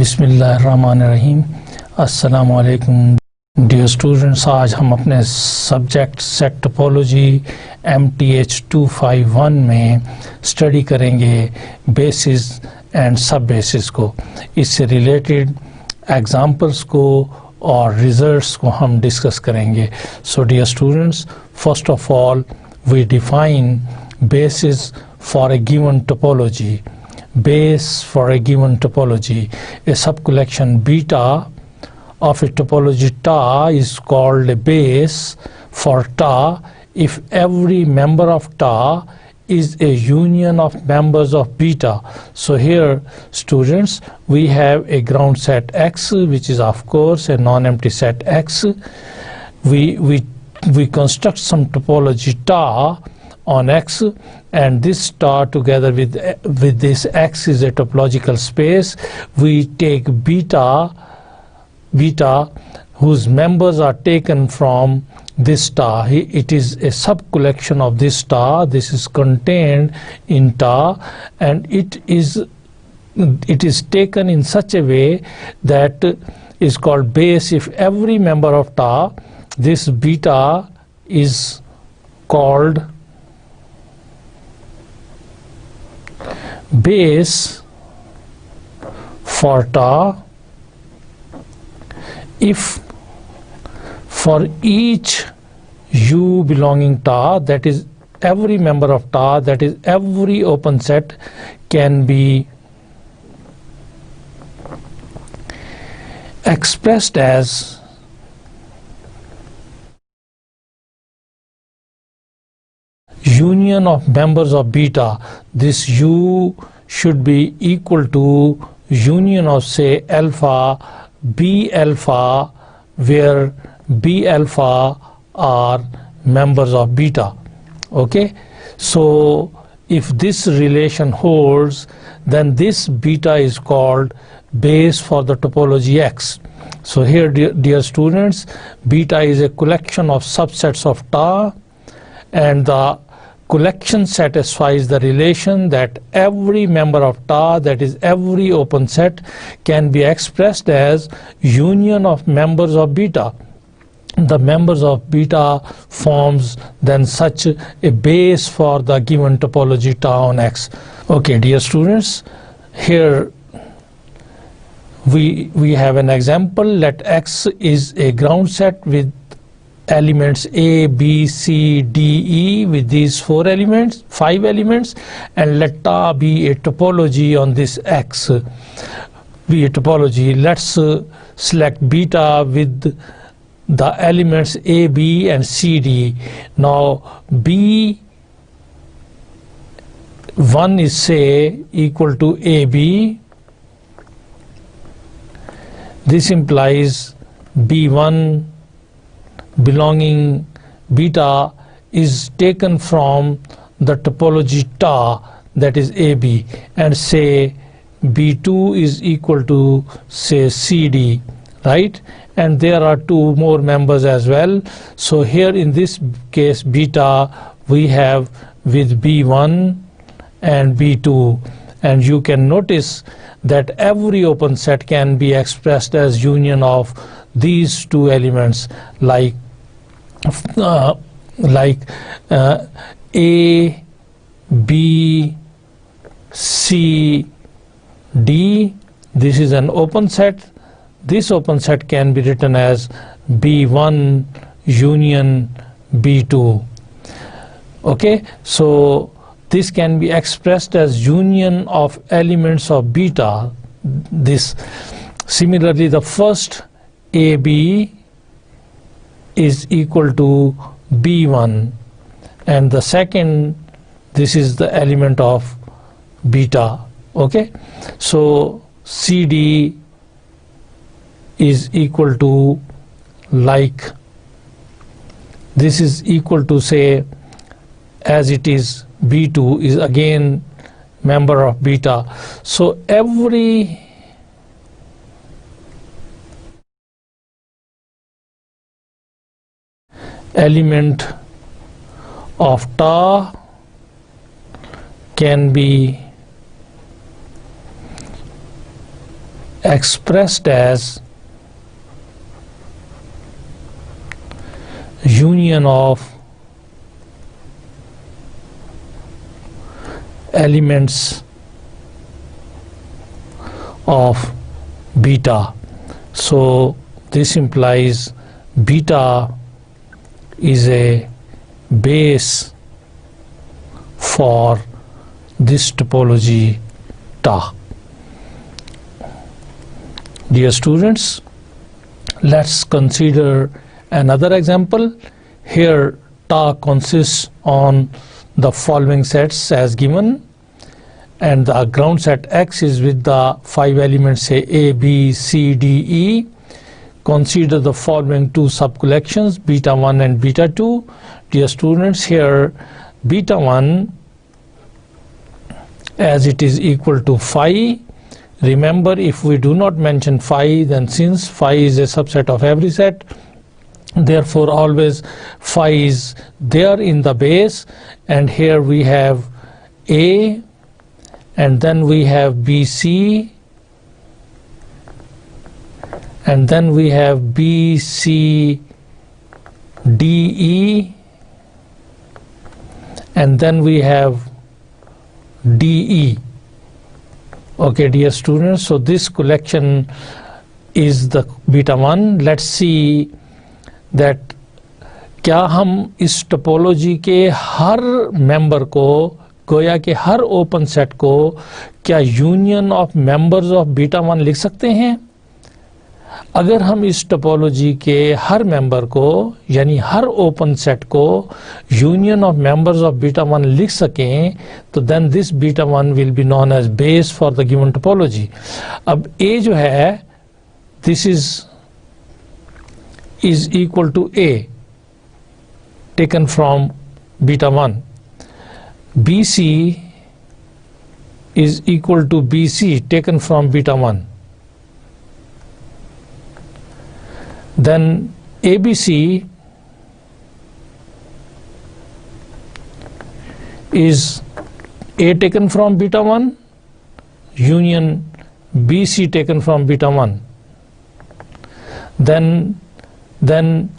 बिस्मिल्लाहिर्रहमानिर्रहीम। अस्सलामु अलैकुम डियर स्टूडेंट्स, आज हम अपने सब्जेक्ट सेट टोपोलॉजी MTH 251 में स्टडी करेंगे बेसिस एंड सब बेसिस को। इससे रिलेटेड एग्जांपल्स को और रिजल्ट्स को हम डिस्कस करेंगे। So dear students, first of all we define basis for a given topology. Base for a given topology, a subcollection beta of a topology ta is called a base for ta if every member of ta is a union of members of beta. So here students, we have a ground set X, which is of course a non-empty set X. We construct some topology ta on X, and this star together with this X is a topological space. We take beta whose members are taken from this star. It is a subcollection of this star. This is contained in ta, and it is taken in such a way that is called base if every member of ta, this beta is called base for ta if for each u belonging ta, that is every member of ta, that is every open set can be expressed as union of members of beta. This u should be equal to union of say alpha b alpha, where b alpha are members of beta. Okay, so if this relation holds, then this beta is called base for the topology X. So here dear students, beta is a collection of subsets of ta, and the collection satisfies the relation that every member of ta, that is every open set, can be expressed as union of members of beta. The members of beta forms then such a base for the given topology ta on X. Okay, dear students, here we have an example. Let X is a ground set with elements A, B, C, D, E, with these 5 elements, and let ta be a topology on this X, be a topology. Let's select beta with the elements A, B and C, D. Now B1 is say equal to AB. This implies B1 belonging beta is taken from the topology ta, that is AB, and say B2 is equal to say CD, right? And there are 2 more members as well. So here in this case beta we have with B1 and B2, and you can notice that every open set can be expressed as union of these 2 elements, like A, B, C, D. This is an open set. This open set can be written as B1 union B2. Okay, so this can be expressed as union of elements of beta. This similarly, the first AB is equal to B1, and the second, this is the element of beta. Okay, so CD is equal to, like, this is equal to say, as it is B2 is again member of beta. So every element of ta can be expressed as union of elements of beta. So this implies beta is a base for this topology Ta. Dear students, let's consider another example. Here Ta consists on the following sets as given, and the ground set X is with the 5 elements, say A, B, C, D, E. Consider the following two subcollections, beta 1 and beta 2. Dear students, here beta 1, as it is equal to phi. Remember, if we do not mention phi, then since phi is a subset of every set, therefore always phi is there in the base. And here we have A, and then we have BC, and then we have BCDE, and then we have DE. Okay, dear students, so this collection is the beta 1. Let's see that क्या हम इस topology के हर member को, गोया के हर open set को, क्या union of members of beta 1 लिख सकते हैं? अगर हम इस टोपोलॉजी के हर मेंबर को, यानी हर ओपन सेट को union of members of beta 1 लिख सकें, तो then this beta 1 will be known as base for the given topology. अब A जो है, this is equal to A taken from beta 1. BC is equal to BC taken from beta 1. Then ABC is A taken from beta 1 union BC taken from beta 1. Then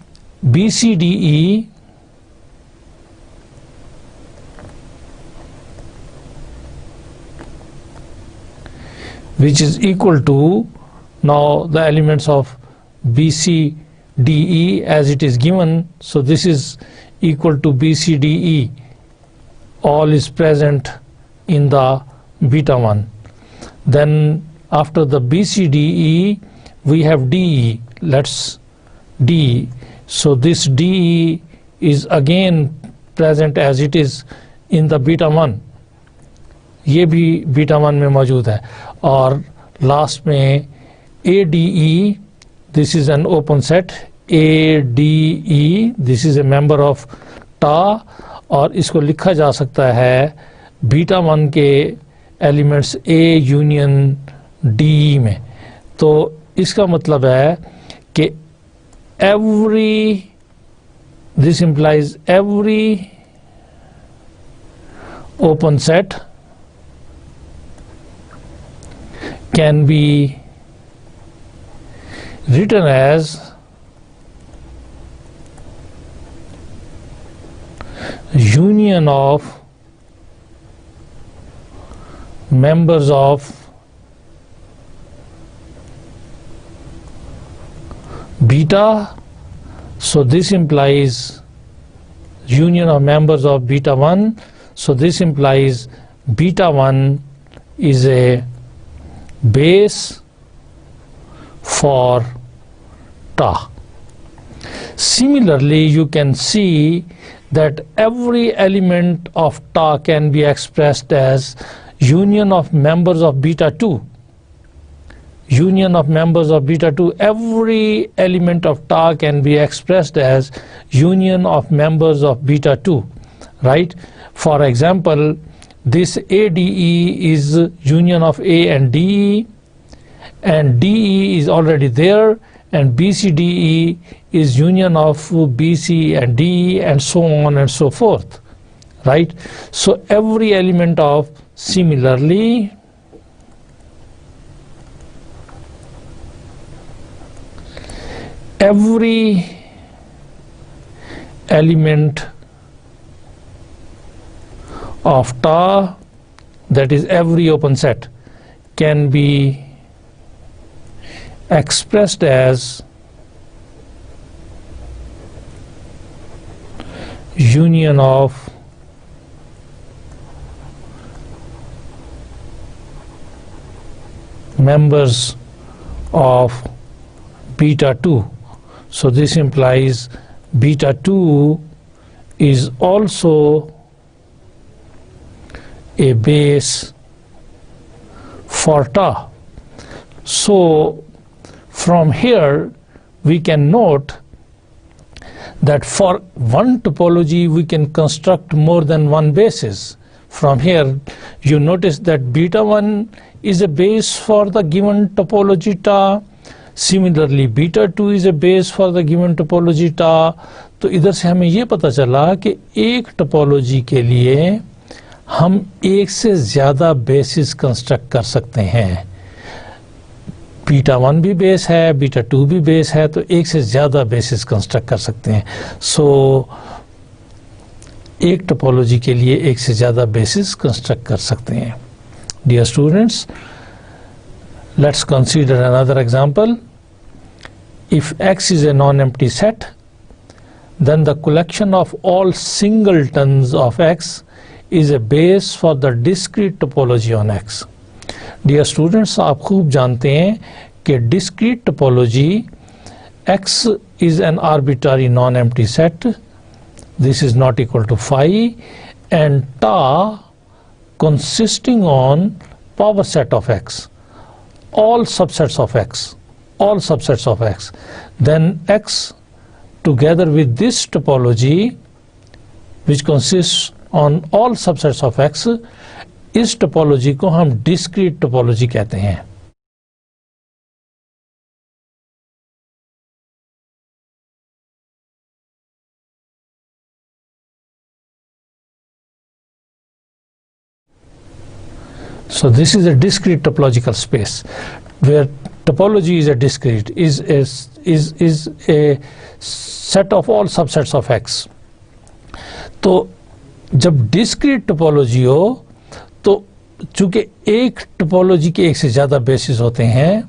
BCDE which is equal to, now the elements of BCDE as it is given, so this is equal to BCDE, all is present in the beta 1. Then after the BCDE we have DE. Let's D. So this DE is again present as it is in the beta 1. ये भी beta 1 में मौजूद है. और last में ADE, this is an open set. ADE, this is a member of Ta, और इसको लिखा जा सकता है beta 1 के एलिमेंट्स A यूनियन DE में. तो इसका मतलब है कि this implies every open set can be written as union of members of beta. So this implies union of members of beta 1. So this implies beta 1 is a base for Ta. Similarly, you can see that every element of Ta can be expressed as union of members of beta 2. Union of members of beta 2, every element of Ta can be expressed as union of members of beta 2, right? For example, this ADE is union of A and DE, and DE is already there, and BCDE is union of BC and DE, and so on and so forth, right? So every element of, similarly, every element of ta, that is every open set, can be expressed as union of members of beta 2. So this implies beta 2 is also a base for ta. So from here we can note that for one topology we can construct more than one basis. From here you notice that beta 1 is a base for the given topology ta. Similarly beta 2 is a base for the given topology ta. तो इधर से हमें ये पता चला कि एक topology के लिए हम एक से ज़्यादा बेसिस कंस्ट्रक्ट कर सकते हैं. बीटा 1 भी बेस है, बीटा 2 भी बेस है, तो एक से ज़्यादा बेसिस कंस्ट्रक्ट कर सकते हैं. सो एक टोपोलॉजी के लिए एक से ज़्यादा बेसिस कंस्ट्रक्ट कर सकते हैं. Dear students, let's consider another example. If X is a non-empty set, then the collection of all singletons of X is a base for the discrete topology on X. Dear students, आप खूब जानते हैं कि discrete topology X is an arbitrary non-empty set. This is not equal to phi, and ta consisting on power set of X, all subsets of X, all subsets of X. Then X together with this topology, which consists on all subsets of X, इस topology को हम discrete topology कहते हैं. So this is a discrete topological space where topology is a discrete, is a set of all subsets of X. तो जब discrete topology हो तो चूंकि एक टोपोलॉजी के एक से ज़्यादा बेसिस होते हैं,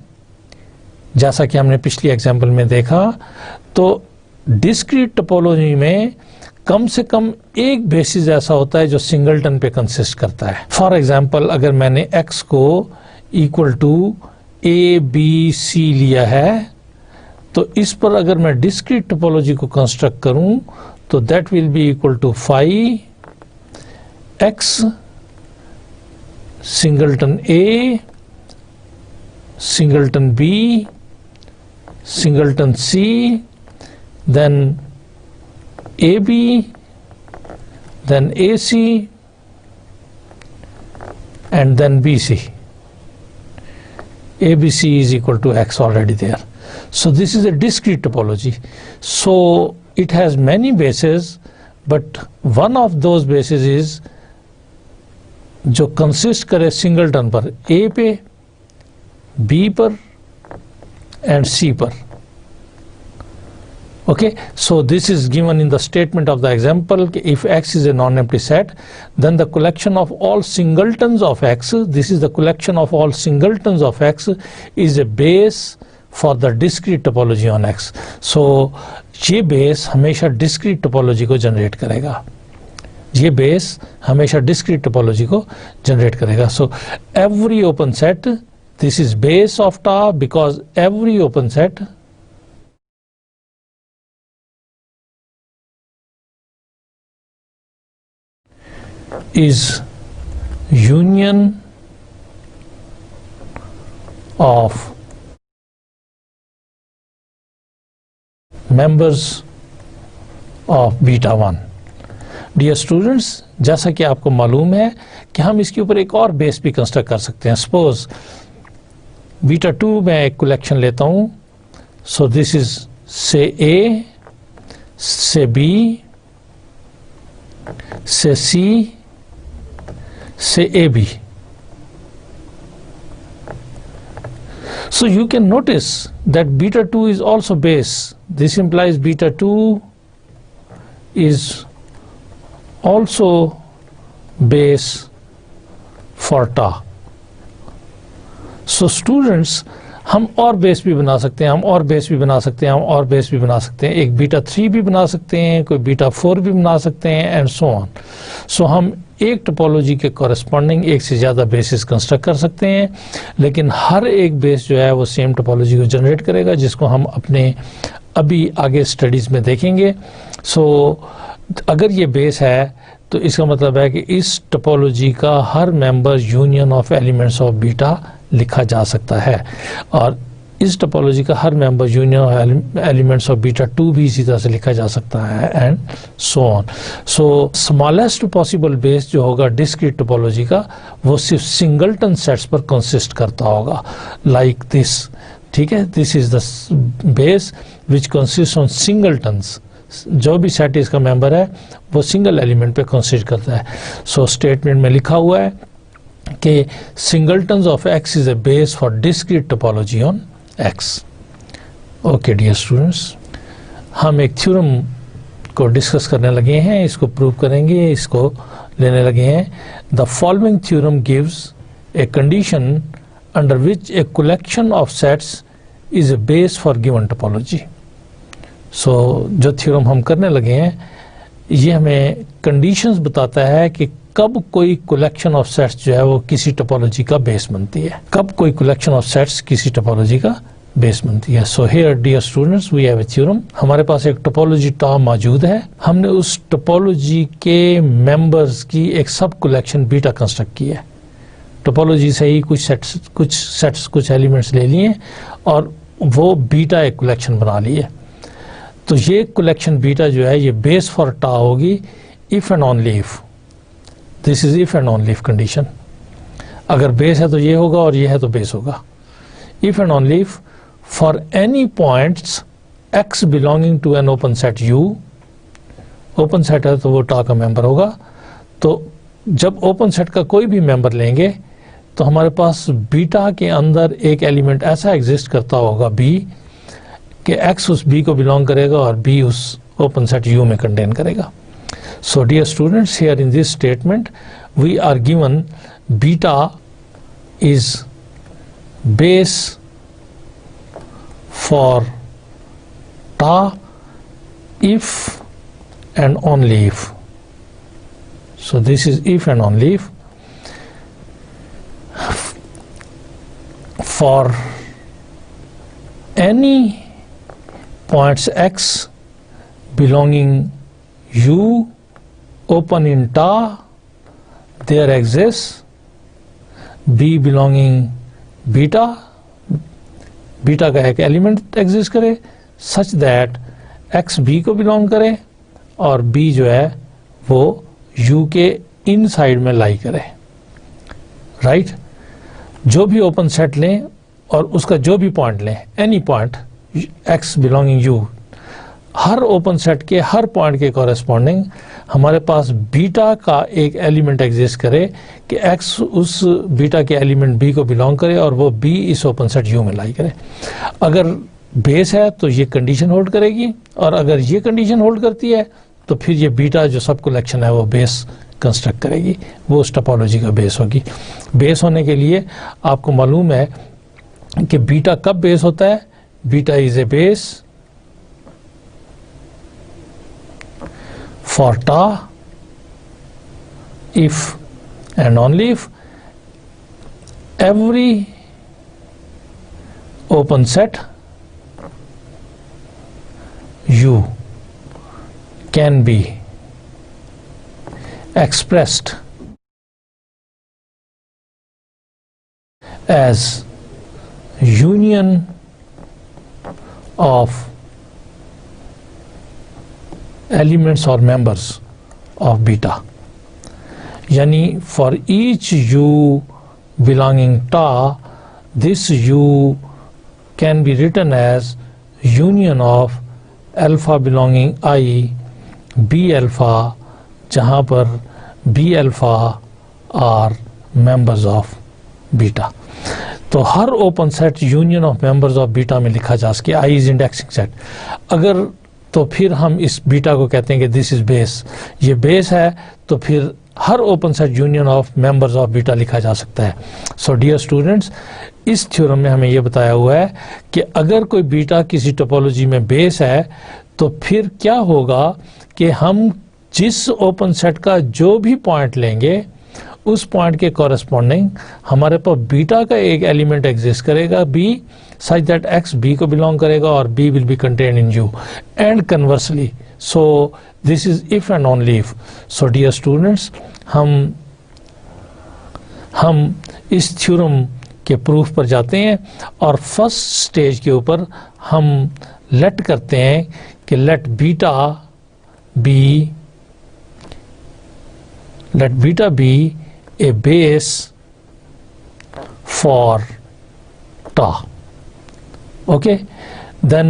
जैसा कि हमने पिछली एग्जांपल में देखा, तो डिस्क्रीट टोपोलॉजी में कम से कम एक बेसिस ऐसा होता है जो सिंगलटन पे कंसिस्ट करता है. फॉर एग्जांपल, अगर मैंने x को equal to a b c लिया है, तो इस पर अगर मैं डिस्क्रीट टोपोलॉजी को कंस्ट्रक्ट करूं तो that will be equal to phi x singleton a, singleton b, singleton c, then AB, then AC, and then BC. ABC is equal to X already there. So this is a discrete topology. So it has many bases, but one of those bases is जो consist करे singleton पर A पे, B पर and C पर. Okay, so this is given in the statement of the example. If X is a non-empty set, then the collection of all singletons of X, this is the collection of all singletons of X, is a base for the discrete topology on X. So ये base हमेशा discrete topology को generate करेगा. ये base हमेशा discrete topology को generate करेगा. So every open set, this is base of ta, because every open set is union of members of beta 1. Dear students, जैसा कि आपको मालूम है कि हम इसके ऊपर एक और बेस भी कंस्ट्रक्ट कर सकते हैं. सपोज बीटा 2 में एक कलेक्शन लेता हूं. सो दिस इज से A, से B, से C, से AB. So you can notice that beta 2 is also base. This implies beta 2 is also base for ta. So students, हम और बेस भी बना सकते हैं, हम और बेस भी बना सकते हैं, हम और बेस भी बना सकते हैं, एक बीटा 3 भी बना सकते हैं, कोई बीटा 4 भी बना सकते हैं, एंड सो ऑन. सो हम एक टोपोलॉजी के कॉरेस्पॉन्डिंग एक से ज़्यादा बेसिस कंस्ट्रक्ट कर सकते हैं, लेकिन हर एक बेस जो है वो सेम टोपोलॉजी को जनरेट करेगा, जिसको हम अपने अभी आगे स्टडीज़ में देखेंगे. सो अगर ये बेस है तो इसका मतलब है कि इस टोपोलॉजी का हर member union of elements of beta लिखा जा सकता है, और इस टोपोलॉजी का हर member union of elements of beta 2 भी इसी तरह से लिखा जा सकता है, and so on. So smallest possible base जो होगा डिस्क्रीट टोपोलॉजी का, वो सिर्फ सिंगलटन सेट्स पर कंसिस्ट करता होगा, लाइक दिस. ठीक है, this is the base which consist on singletons. जो भी सेट इसका मेंबर है वो सिंगल एलिमेंट पे कंसिस्ट करता है. सो स्टेटमेंट में लिखा हुआ है कि singletons of X is a base for discrete topology on X. Okay dear students, हम एक थ्योरम को डिस्कस करने लगे हैं, इसको प्रूव करेंगे, इसको लेने लगे हैं. The following theorem gives a condition under which a collection of sets is a base for given topology. So जो थ्योरम हम करने लगे हैं ये हमें कंडीशंस बताता है कि कब कोई कलेक्शन ऑफ सेट्स जो है वो किसी टोपोलॉजी का बेस बनती है, कब कोई कलेक्शन ऑफ सेट्स किसी टोपोलॉजी का बेस बनती है. So here dear students, we have a theorem. हमारे पास एक टोपोलॉजी टा मौजूद है, हमने उस टोपोलॉजी के मेंबर्स की एक सब कलेक्शन बीटा कंस्ट्रक्ट की है. टोपोलॉजी से ही कुछ सेट्स कुछ एलिमेंट्स ले लिए और वो बीटा एक कलेक्शन बना ली है. तो ये कलेक्शन बीटा जो है ये बेस फॉर टा होगी if and only if. This is if and only if condition. अगर बेस है तो ये होगा और ये है तो बेस होगा. If and only if for any points x belonging to an open set u. Open set है तो वो टा का मेंबर होगा. तो जब ओपन सेट का कोई भी मेंबर लेंगे तो हमारे पास बीटा के अंदर एक एलिमेंट ऐसा एग्जिस्ट करता होगा b कि x उस b को बिलोंग करेगा और b उस ओपन सेट u में कंटेन करेगा. So dear students, here in this statement we are given beta is base for ta if and only if. So this is if and only if. For any points x belonging u open in ta, there exists b belonging beta, beta का एक element exist करे such that x b को belong करे और b जो है वो u के इनसाइड में लाई करे. राइट जो भी ओपन सेट लें और उसका जो भी पॉइंट लें, any point x belonging u, हर ओपन सेट के हर पॉइंट के कॉरेस्पॉन्डिंग हमारे पास बीटा का एक एलिमेंट एग्जिस्ट करे कि x उस बीटा के एलिमेंट b को बिलोंग करे और वो b इस ओपन सेट u में लाई करे. अगर बेस है तो ये कंडीशन होल्ड करेगी, और अगर ये कंडीशन होल्ड करती है तो फिर ये बीटा जो सब कलेक्शन है वो बेस कंस्ट्रक्ट करेगी, वो उस टोपोलॉजी का बेस होगी. बेस होने के लिए आपको मालूम है कि बीटा कब बेस होता है. Beta is a base for ta if and only if every open set u can be expressed as union of elements or members of beta. यानी for each u belonging ta, this u can be written as union of alpha belonging I b alpha, जहाँ पर b alpha are members of beta. तो हर open set union of members of beta में लिखा जा सके, I is indexing set. अगर तो फिर हम इस बीटा को कहते हैं कि दिस इज बेस, ये बेस है, तो फिर हर open set union of members of beta लिखा जा सकता है। सो डियर स्टूडेंट्स, इस थ्योरम में हमें यह बताया हुआ है कि अगर कोई बीटा किसी टोपोलॉजी में बेस है तो फिर क्या होगा कि हम जिस ओपन सेट का जो भी पॉइंट लेंगे उस पॉइंट के कॉरेस्पॉन्डिंग हमारे पास बीटा का एक एलिमेंट एग्जिस्ट करेगा B, such that X B को बिलोंग करेगा और B will be contain in U, and conversely. So this is if and only if. So dear students, हम इस थ्योरम के प्रूफ पर जाते हैं और फर्स्ट स्टेज के ऊपर हम लेट करते हैं कि let beta B a base for ta. Okay, then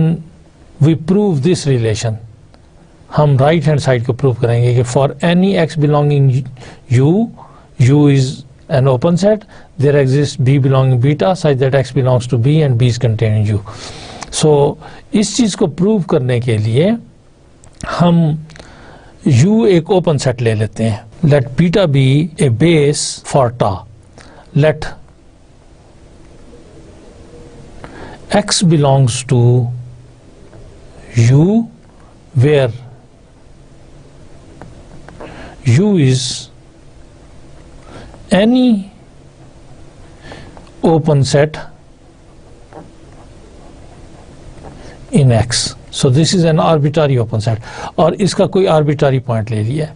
we prove this relation. हम राइट हैंड साइड को प्रूव करेंगे कि for any x belonging U is an open set, there exist B belonging beta such that x belongs to B and B is contain in U. So इस चीज को prove करने के लिए हम U एक ओपन सेट ले लेते हैं। Let beta B A base for tau, let x belongs to U where U is any open set in X. So this is an arbitrary open set और इसका कोई arbitrary point ले लिया।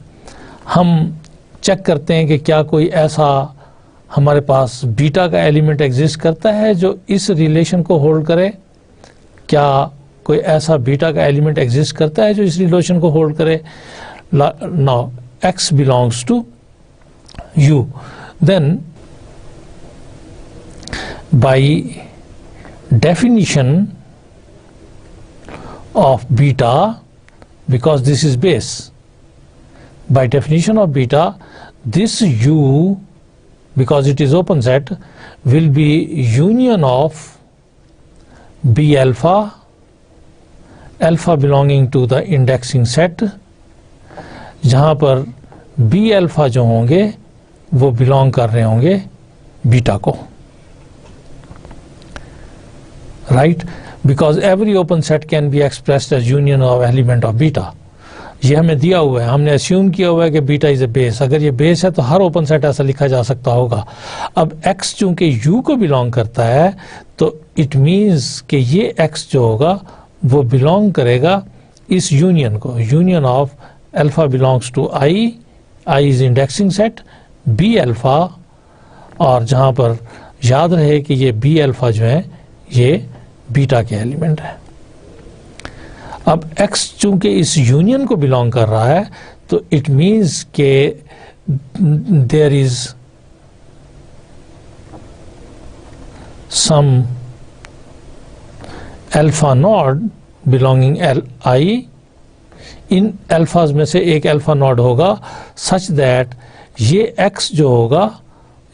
हम check करते हैं कि क्या कोई ऐसा हमारे पास बीटा का एलिमेंट एग्जिस्ट करता है जो इस रिलेशन को होल्ड करे। क्या कोई ऐसा बीटा का एलिमेंट एग्जिस्ट करता है जो इस रिलेशन को होल्ड करे। Now x belongs to U, then by definition of beta, because this is base, by definition of beta, this U, because it is open set, will be union of B alpha, alpha belonging to the indexing set, जहाँ पर B alpha जो होंगे वो belong कर रहे होंगे beta को, right? Because every open set can be expressed as union of element of beta. ये हमें दिया हुआ है, हमने assume किया हुआ है कि बीटा इज ए बेस। अगर ये बेस है तो हर ओपन सेट ऐसा लिखा जा सकता होगा। अब x चूंकि u को बिलोंग करता है तो इट मीन्स कि ये x जो होगा वो बिलोंग करेगा इस यूनियन को, union of alpha belongs to i, i is indexing set, b alpha, और जहां पर याद रहे कि ये b अल्फा जो है ये बीटा के एलिमेंट है। अब x चूंकि इस यूनियन को बिलोंग कर रहा है तो इट मीन्स के there is some alpha node belonging i, इन अल्फाज में से एक अल्फा नोड होगा सच दैट ये x जो होगा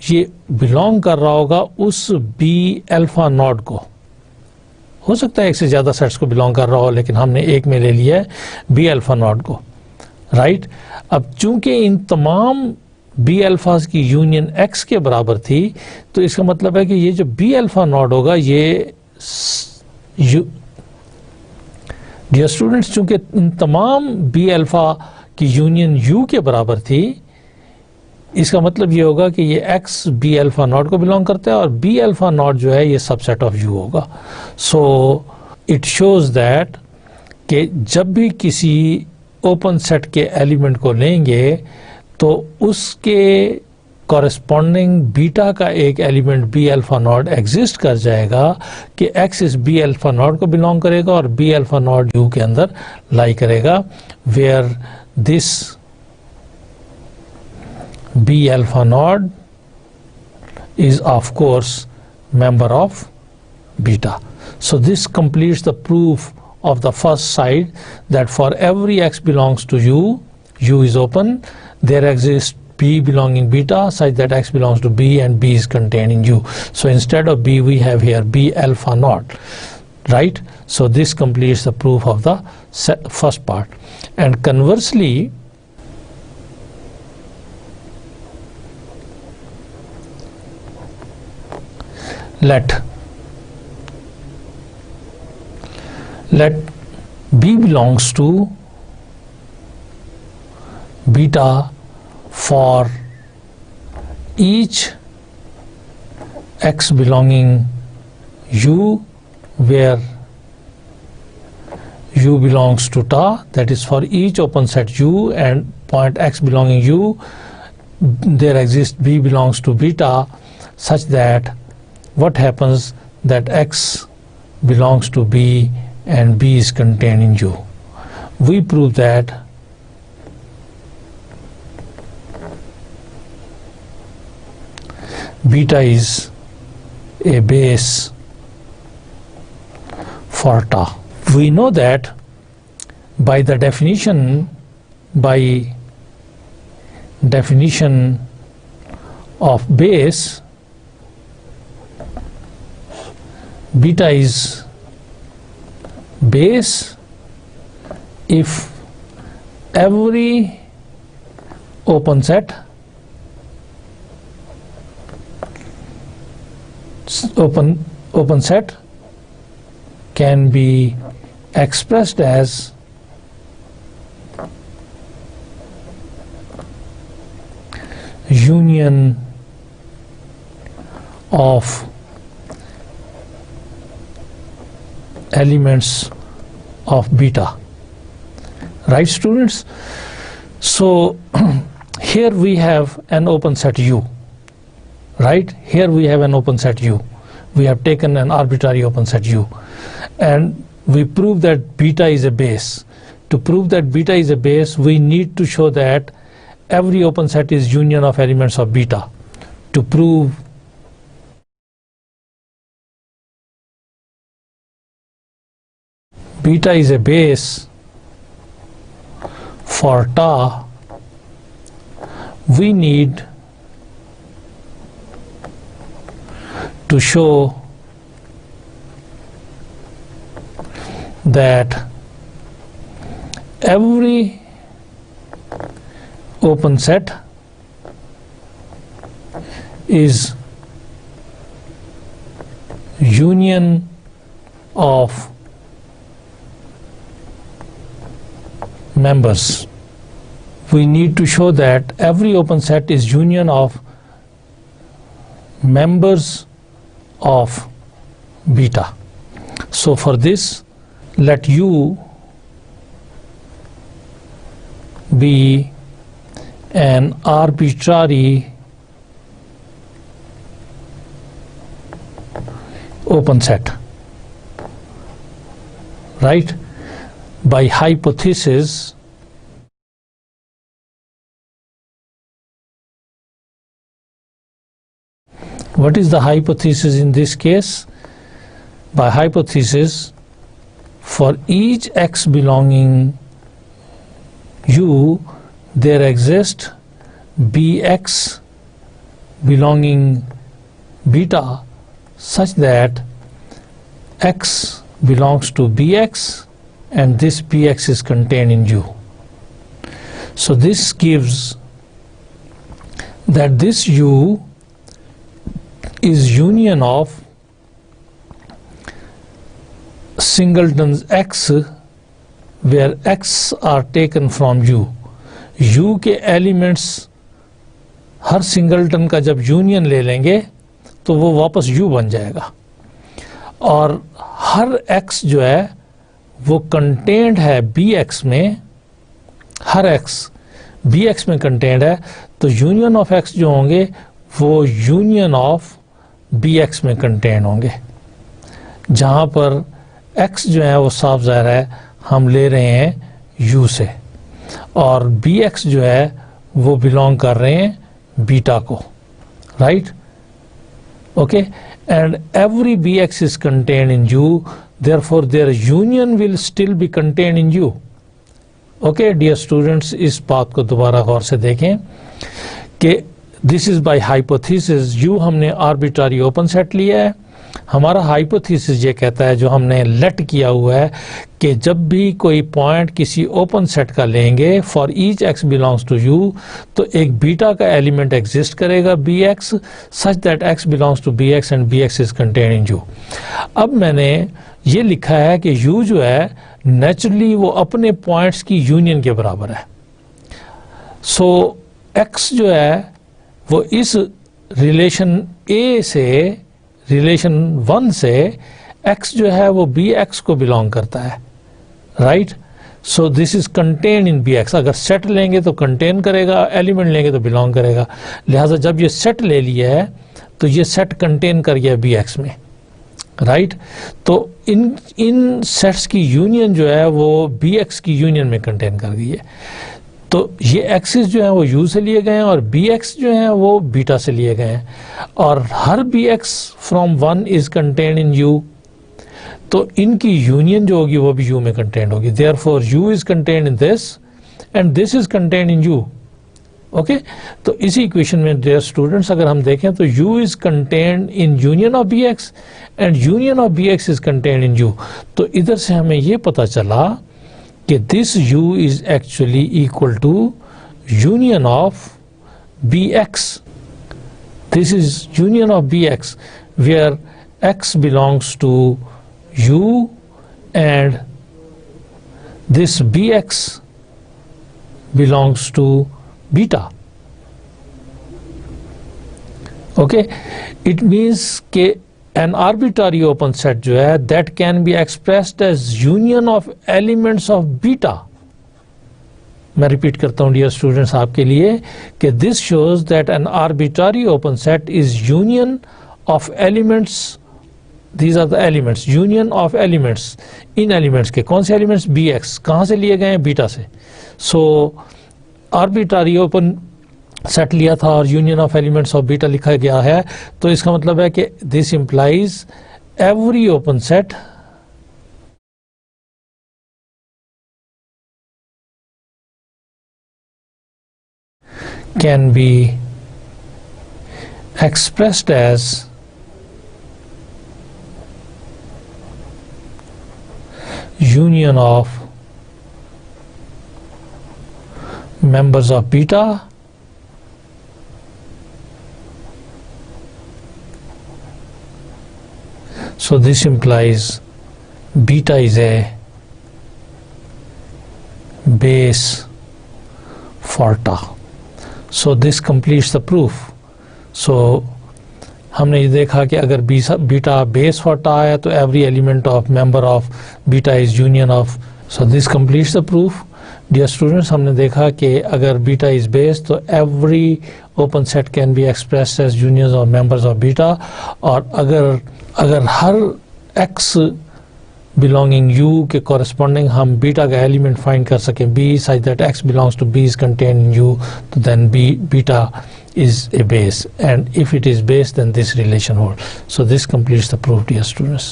ये बिलोंग कर रहा होगा उस b अल्फा नोड को। हो सकता है एक से ज्यादा सेट्स को बिलोंग कर रहा हो, लेकिन हमने एक में ले लिया है बी अल्फा नोड को, राइट। अब चूंकि इन तमाम बी अल्फाज की यूनियन एक्स के बराबर थी तो इसका मतलब है कि ये जो बी अल्फा नोड होगा ये डियर स्टूडेंट्स, चूंकि इन तमाम बी अल्फा की यूनियन यू के बराबर थी, इसका मतलब ये होगा कि ये x बी अल्फा नॉट को बिलोंग करता है और बी अल्फा नॉट जो है ये सबसेट ऑफ u होगा। सो इट शोज दैट कि जब भी किसी ओपन सेट के एलिमेंट को लेंगे तो उसके कॉरेस्पॉन्डिंग बीटा का एक element B alpha naught exist कर जाएगा कि x इस बी अल्फा नॉट को बिलोंग करेगा और बी अल्फा नॉट u के अंदर लाई करेगा, where this B alpha node is of course member of beta. So this completes the proof of the first side that for every x belongs to U, U is open, there exists B belonging beta such that X belongs to B and B is contained in U. So instead of B we have here B alpha naught, right? So this completes the proof of the first part. And conversely, let B belongs to beta for each X belonging U where U belongs to ta, that is for each open set U and point X belonging U there exists B belongs to beta such that what happens that X belongs to B and B is contained in U. We prove that beta is a base for ta. We know that by the definition of base, beta is base if every open set can be expressed as union of elements of beta, right students? So here we have an open set U, right? Here we have an open set U. We have taken an arbitrary open set U and we prove that beta is a base. To prove that beta is a base, we need to show that every open set is union of elements of beta. To prove beta is a base for ta, we need to show that every open set is union of members. We need to show that every open set is union of members of beta. So for this, let U be an arbitrary open set, right? By hypothesis, what is the hypothesis in this case? By hypothesis, for each X belonging U, there exists Bx belonging beta such that X belongs to Bx and this Bx is contained in U. So this gives that this U is union of singletons X where X are taken from U. U के elements हर singleton का जब union ले लेंगे तो वो वापस U बन जाएगा और हर X जो है वो कंटेंट है Bx में, हर X Bx में कंटेंट है तो यूनियन ऑफ X जो होंगे वो यूनियन ऑफ Bx में कंटेंट होंगे, जहाँ पर X जो है वो साफ ज़ाहिर है हम ले रहे हैं U से और Bx जो है वो बिलोंग कर रहे हैं बीटा को, right? Okay, and every Bx is contained in U, therefore their union will still be contained in U. Okay dear students, इस बात को दोबारा गौर से देखें कि this is by hypothesis, U हमने आर्बिट्ररी ओपन सेट लिया है। हमारा हाइपोथेसिस ये कहता है, जो हमने लेट किया हुआ है, कि जब भी कोई पॉइंट किसी ओपन सेट का लेंगे for each X belongs to U, तो एक बीटा का एलिमेंट एग्जिस्ट करेगा B X, such that x belongs to B X and B X is contain in U. अब मैंने ये लिखा है कि यू जो है नेचुरली वो अपने पॉइंट्स की यूनियन के बराबर है। सो एक्स जो है वो इस रिलेशन ए से, रिलेशन 1 से x जो है वो bx को बिलोंग करता है, right. So this is contain in bx। अगर सेट लेंगे तो कंटेन करेगा, एलिमेंट लेंगे तो बिलोंग करेगा। लिहाजा जब ये सेट ले लिया है तो ये सेट कंटेन कर गया bx में, राइट। तो इन सेट्स की यूनियन जो है वो bx की यूनियन में कंटेन कर गई है। तो ये एक्सिस जो है वो u से लिए गए हैं और bx जो है वो बीटा से लिए गए हैं, और हर bx from 1 is contain in u, तो इनकी यूनियन जो होगी वो भी u में कंटेन होगी। Therefore u is contain in this and this is contain in u। Okay, तो इसी इक्वेशन में डियर स्टूडेंट्स अगर हम देखें तो u is contain in union of bx and union of bx is contain in u। तो इधर से हमें ये पता चला कि this u is actually equal to union of bx. This is union of bx where x belongs to u and this bx belongs to beta. Okay, it means कि an arbitrary open set जो है that can be expressed as union of elements of beta। मैं repeat करता हूँ dear students आपके लिए कि this shows that an arbitrary open set is union of elements, these are the elements, union of elements, in elements के कौन से elements, bx कहाँ से लिए गए हैं, बीटा से। so arbitrary open सेट लिया था और union of elements of beta लिखा गया है, तो इसका मतलब है कि this implies every open set can be expressed as union of members of beta so this implies beta is a base for tau so this completes the proof so हमने ये देखा कि अगर बीटा बेस फॉर टा है तो every element of member of beta is union of so this completes the proof dear students हमने देखा कि अगर बीटा इज बेस तो every open set can be expressed as unions of members of beta और अगर हर x belonging u के corresponding हम बीटा का एलिमेंट फाइंड कर सकें b such that x belongs to b is contained in u तो then beta is a base and if it is base then this relation holds so this completes the proof dear students.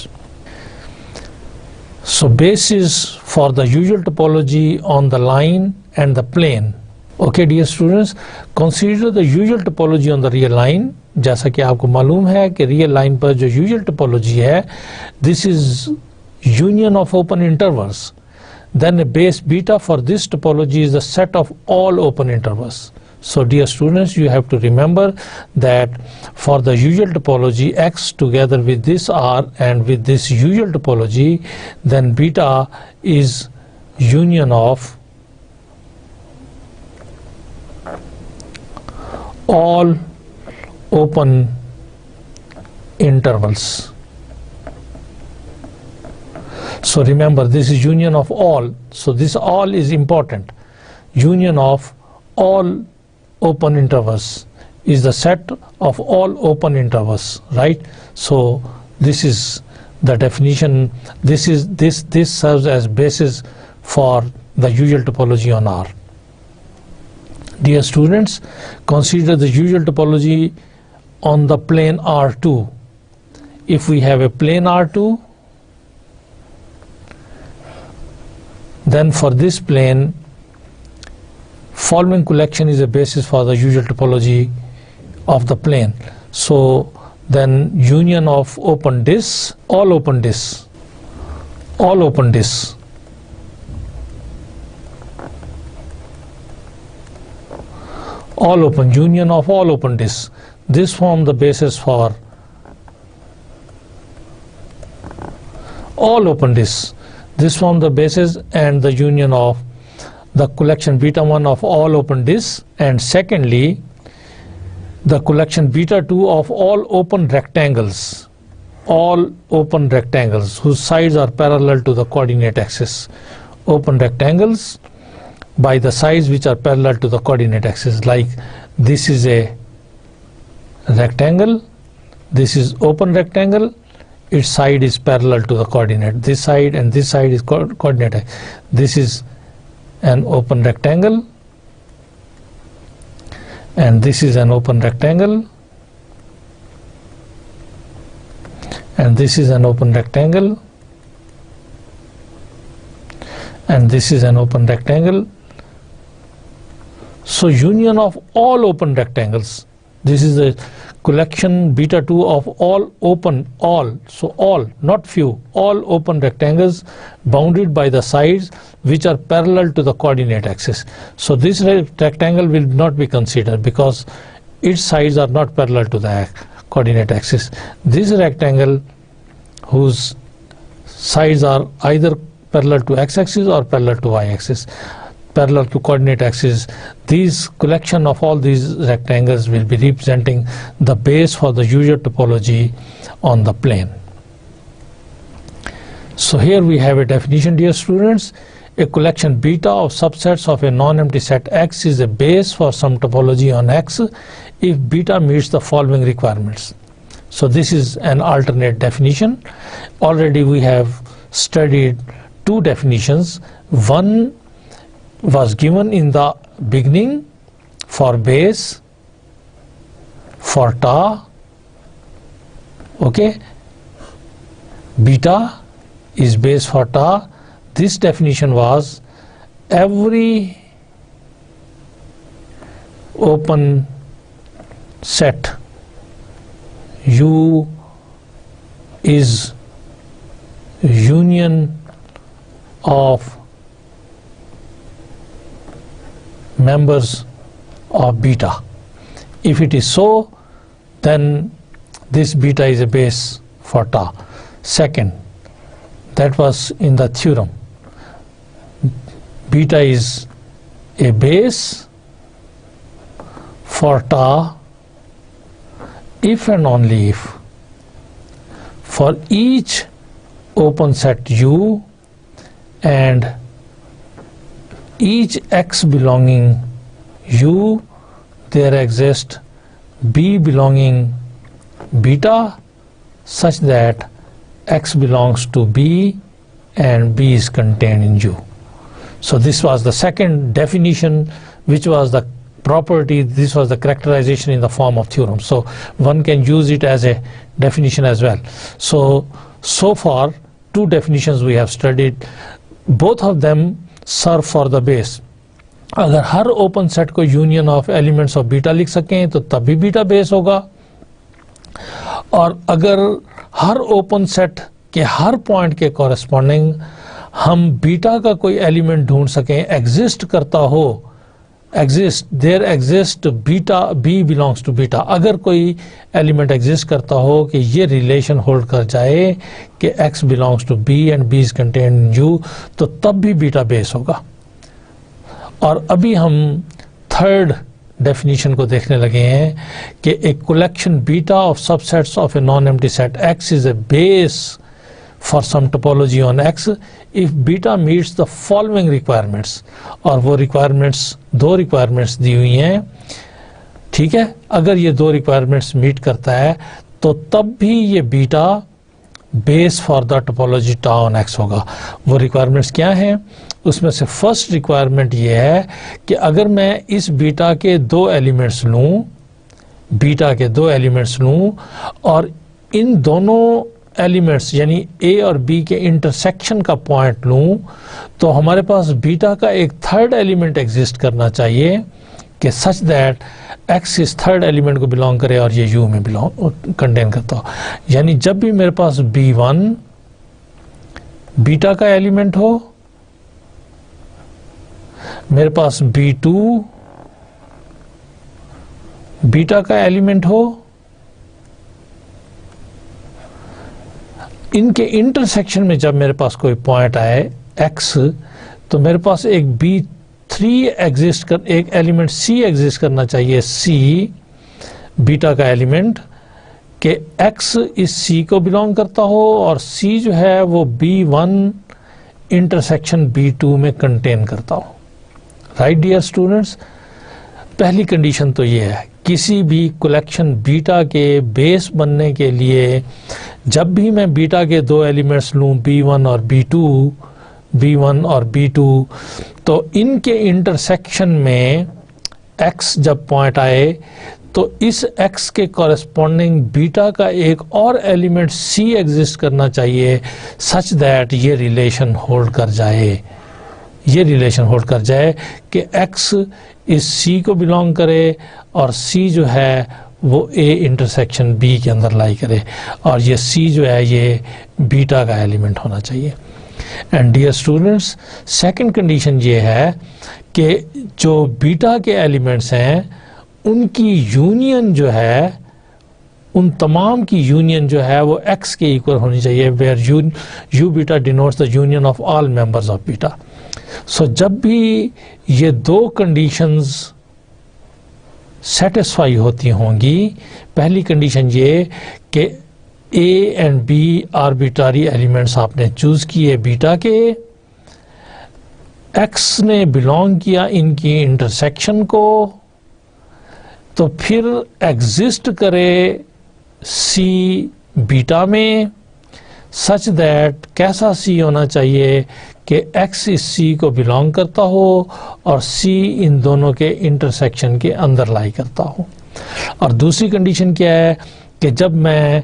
So basis for the usual topology on the line and the plane. Okay dear students, consider the usual topology on the real line. जैसा कि आपको मालूम है कि real line पर जो usual topology है this is union of open intervals then a base beta for this topology is the set of all open intervals. So dear students, you have to remember that for the usual topology x together with this r and with this usual topology then beta is union of all open intervals. So remember this is union of all, so this all is important. Union of all open intervals is the set of all open intervals, right? So this is the definition, this serves as basis for the usual topology on R. Dear students, consider the usual topology on the plane R2. If we have a plane R2, then for this plane following collection is a basis for the usual topology of the plane. So then union of open disks, all open disks, all open disks, all open, union of all open disks, this form the basis for all open disks. This form the basis and the union of the collection beta 1 of all open disks, and secondly the collection beta 2 of all open rectangles, all open rectangles whose sides are parallel to the coordinate axis. Open rectangles by the sides which are parallel to the coordinate axis, like this is a rectangle, this is open rectangle, its side is parallel to the coordinate, this side and this side is coordinate. This is an open rectangle and this is an open rectangle and this is an open rectangle and this is an open rectangle. So union of all open rectangles, this is the collection beta 2 of all open, all, so all, not few, all open rectangles bounded by the sides which are parallel to the coordinate axis. So this rectangle will not be considered because its sides are not parallel to the coordinate axis. This rectangle whose sides are either parallel to x-axis or parallel to y-axis, parallel to coordinate axis, these collection of all these rectangles will be representing the base for the usual topology on the plane. So here we have a definition, dear students. A collection beta of subsets of a non-empty set X is a base for some topology on X if beta meets the following requirements. So this is an alternate definition. Already we have studied two definitions. One was given in the beginning for base, for tau, okay, beta is base for tau. This definition was every open set U is union of members of beta. If it is so, then this beta is a base for tau. Second, that was in the theorem. Beta is a base for tau if and only if for each open set U and each X belonging U there exists B belonging beta such that X belongs to B and B is contained in U. So this was the second definition, which was the property, this was the characterization in the form of theorem. So one can use it as a definition as well. So far two definitions we have studied, both of them serve for the base. अगर हर open set को union of elements of beta लिख सकें तो तब भी beta base होगा, और अगर हर ओपन सेट के हर पॉइंट के कॉरेस्पॉन्डिंग हम बीटा का कोई एलिमेंट ढूंढ सकें, एग्जिस्ट करता हो, exist there exist beta B belongs to beta, अगर कोई एलिमेंट एग्जिस्ट करता हो कि ये रिलेशन होल्ड कर जाए कि X belongs to B and B is contained in U, तो तब भी बीटा बेस होगा. और अभी हम थर्ड डेफिनेशन को देखने लगे हैं कि a collection beta of subsets of a non empty set x is a base for some topology on x if beta meets the following requirements. और वो रिक्वायरमेंट्स, दो रिक्वायरमेंट्स दी हुई हैं, ठीक है. अगर ये दो रिक्वायरमेंट्स मीट करता है तो तब भी ये beta base for the topology tau on x होगा. वो रिक्वायरमेंट्स क्या हैं? उसमें से फर्स्ट रिक्वायरमेंट ये है कि अगर मैं इस बीटा के दो एलिमेंट्स लूं, बीटा के दो एलिमेंट्स लूं और इन दोनों एलिमेंट्स यानी ए और बी के इंटरसेक्शन का पॉइंट लूं तो हमारे पास बीटा का एक थर्ड एलिमेंट एग्जिस्ट करना चाहिए कि सच दैट एक्स इस थर्ड एलिमेंट को बिलोंग करे और ये यू में बिलोंग कंटेन करता हो। यानी जब भी मेरे पास B1 बीटा का एलिमेंट हो, मेरे पास B2 बीटा का एलिमेंट हो, इनके इंटरसेक्शन में जब मेरे पास कोई पॉइंट आए x, तो मेरे पास एक B3 एग्जिस्ट कर, एक एलिमेंट C एग्जिस्ट करना चाहिए, C बीटा का एलिमेंट कि x इस C को बिलोंग करता हो और C जो है वो B1 इंटरसेक्शन B2 में कंटेन करता हो। राइट डियर स्टूडेंट्स, पहली कंडीशन तो ये है किसी भी कलेक्शन बीटा के बेस बनने के लिए जब भी मैं बीटा के दो एलिमेंट्स लूं B1 और B2 तो इनके इंटरसेक्शन में x जब पॉइंट आए तो इस x के कॉरेस्पॉन्डिंग बीटा का एक और एलिमेंट C एग्जिस्ट करना चाहिए सच दैट ये रिलेशन होल्ड कर जाए कि x इस C को बिलोंग करे और C जो है वो A इंटरसेक्शन B के अंदर लाई करे और ये C जो है ये बीटा का एलिमेंट होना चाहिए। And dear students, second condition ये है कि जो बीटा के एलिमेंट्स हैं उनकी यूनियन जो है, उन तमाम की यूनियन जो है वो x के इक्वल होनी चाहिए, where u beta denotes the union of all members of beta. So जब भी ये दो कंडीशंस सेटिस्फाई होती होंगी, पहली कंडीशन ये कि A and B arbitrary elements आपने चूज किए बीटा के, x ने बिलोंग किया इनकी इंटरसेक्शन को, तो फिर एग्जिस्ट करे C बीटा में सच दैट कैसा C होना चाहिए कि x इस C को बिलोंग करता हो और C इन दोनों के इंटरसेक्शन के अंदर लाई करता हो। और दूसरी कंडीशन क्या है कि जब मैं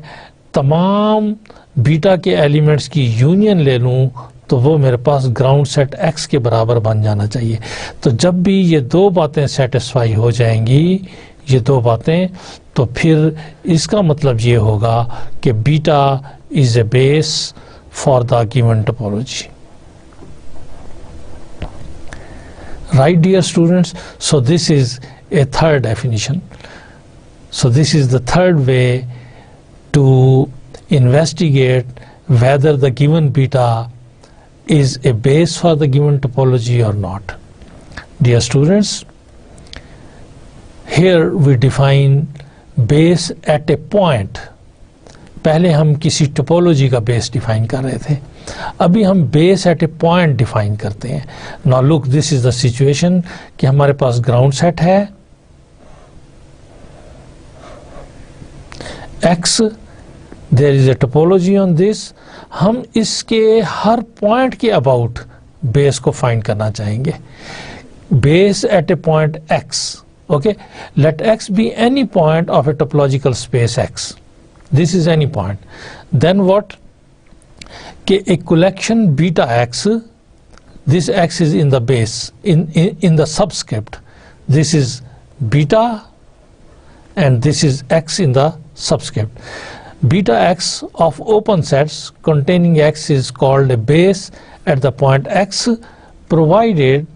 तमाम बीटा के एलिमेंट्स की यूनियन ले लूं तो वो मेरे पास ग्राउंड सेट x के बराबर बन जाना चाहिए। तो जब भी ये दो बातें सेटिस्फाई हो जाएंगी, ये दो बातें, तो फिर इसका मतलब ये होगा कि beta is a base for the given topology. Right dear students, so this is a third definition. So this is the third way to investigate whether the given beta is a base for the given topology or not. Dear students, here we define base at a point. पहले हम किसी topology का base define कर रहे थे, अभी हम base at a point define करते हैं। Now look, this is the situation कि हमारे पास ग्राउंड सेट है x, there is a topology on this. हम इसके हर पॉइंट के अबाउट बेस को फाइंड करना चाहेंगे, base at a point x. Okay, let x be any point of a topological space x. This is any point. Then what? A collection beta x, this x is in the base, in the subscript. This is beta and this is x in the subscript. Beta x of open sets containing x is called a base at the point x, provided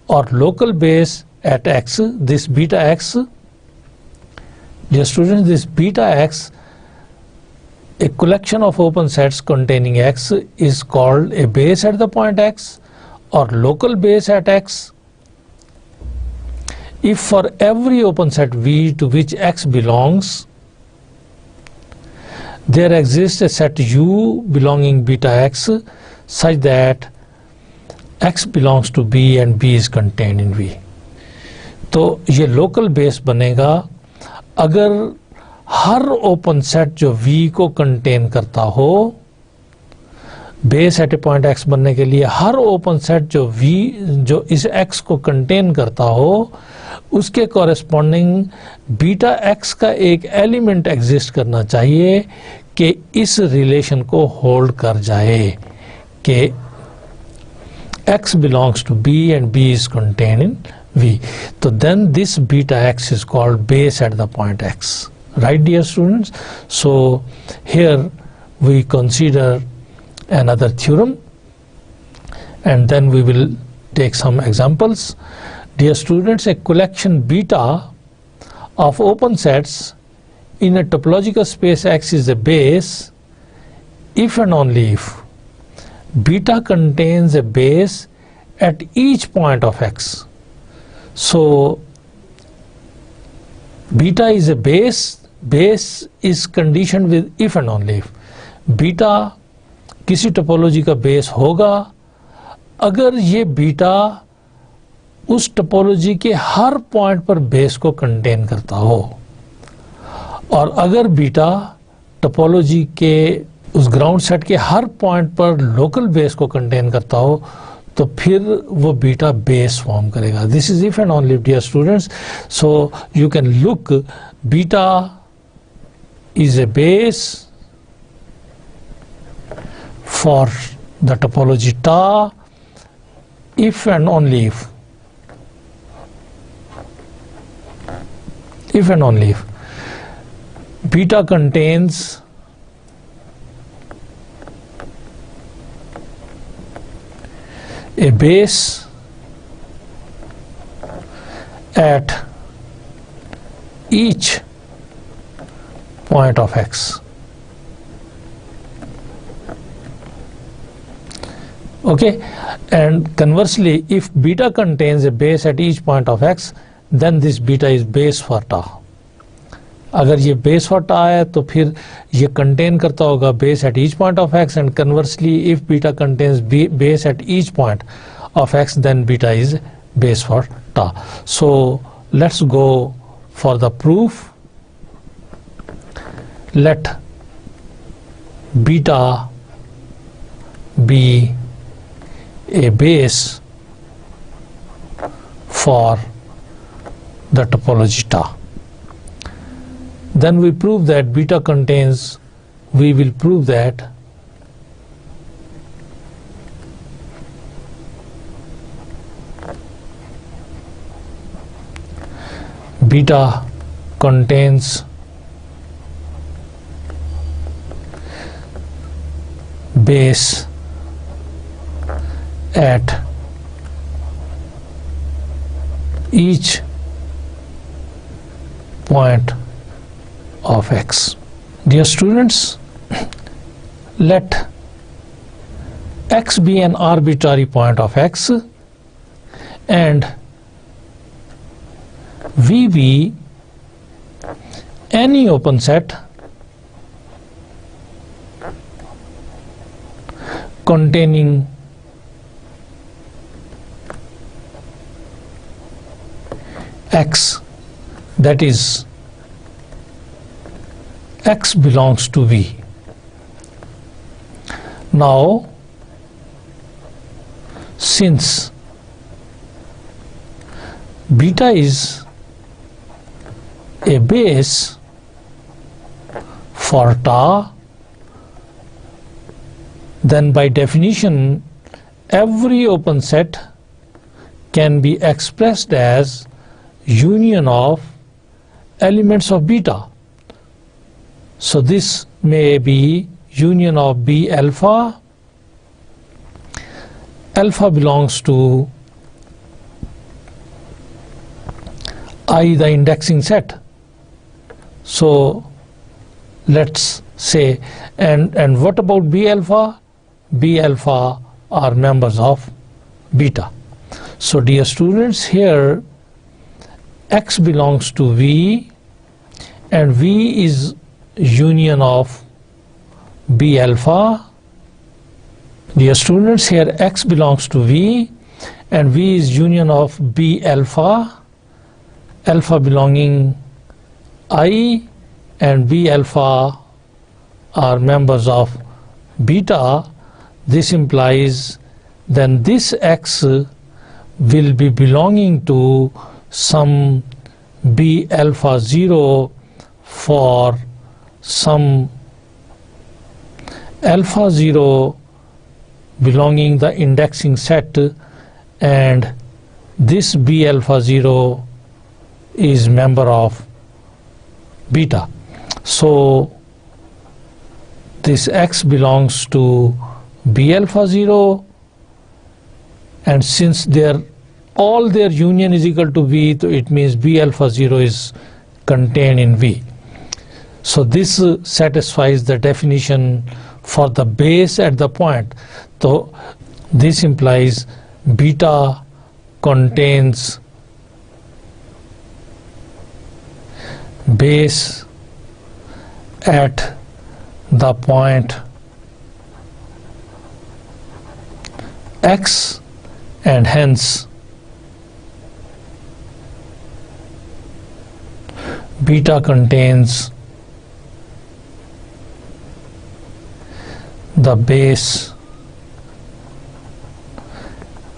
or local base at x. This beta x, dear students, this beta x, a collection of open sets containing x, is called a base at the point x or local base at x if for every open set V to which x belongs there exists a set U belonging beta x such that x belongs to B and B is contained in V. तो ये local base बनेगा अगर हर open set जो V को contain करता हो, base at a point x बनने के लिए हर ओपन सेट जो इस x को कंटेन करता हो उसके कॉरेस्पॉन्डिंग बीटा x का एक एलिमेंट एग्जिस्ट करना चाहिए कि इस रिलेशन को होल्ड कर जाए कि x belongs to B and B is contained in V. So then this beta x is called base at the point x. Right, dear students? So here we consider another theorem and then we will take some examples. Dear students, a collection beta of open sets in a topological space X is a base if and only if beta contains a base at each point of X. So beta is a base is conditioned with if and only if beta किसी topology का base होगा अगर ये beta उस topology के हर point पर base को कंटेन करता हो, और अगर बीटा टोपोलॉजी के उस ग्राउंड सेट के हर पॉइंट पर लोकल बेस को कंटेन करता हो तो फिर वो बीटा बेस फॉर्म करेगा. This is if and only, dear students. So you can look, beta is a base for the topology tau if and only if and only if beta contains a base at each point of X. Okay, and conversely if beta contains a base at each point of X, then this beta is base for tau. अगर ये base for tau है तो फिर ये contain करता होगा base at each point of X, and conversely if beta contains base at each point of X, then beta is base for tau. So let's go for the proof. Let beta be a base for the topology tau. Then we prove that beta contains, we will prove that beta contains base at each point of X. Dear students, let X be an arbitrary point of X and V be any open set containing X, that is X belongs to V. Now since beta is a base for tau, then by definition every open set can be expressed as union of elements of beta. So this may be union of B alpha. Alpha belongs to I, the indexing set. So let's say, and what about B alpha? B alpha are members of beta. So dear students, here X belongs to V and V is union of B alpha. Dear students, here X belongs to V and V is union of B alpha, alpha belonging I and B alpha are members of beta. This implies then this X will be belonging to some B alpha 0 for some alpha 0 belonging the indexing set, and this B alpha 0 is member of beta. So this X belongs to B alpha 0, and since all their union is equal to V, so it means B alpha 0 is contained in V. So this satisfies the definition for the base at the point. So this implies beta contains base at the point X, and hence beta contains the base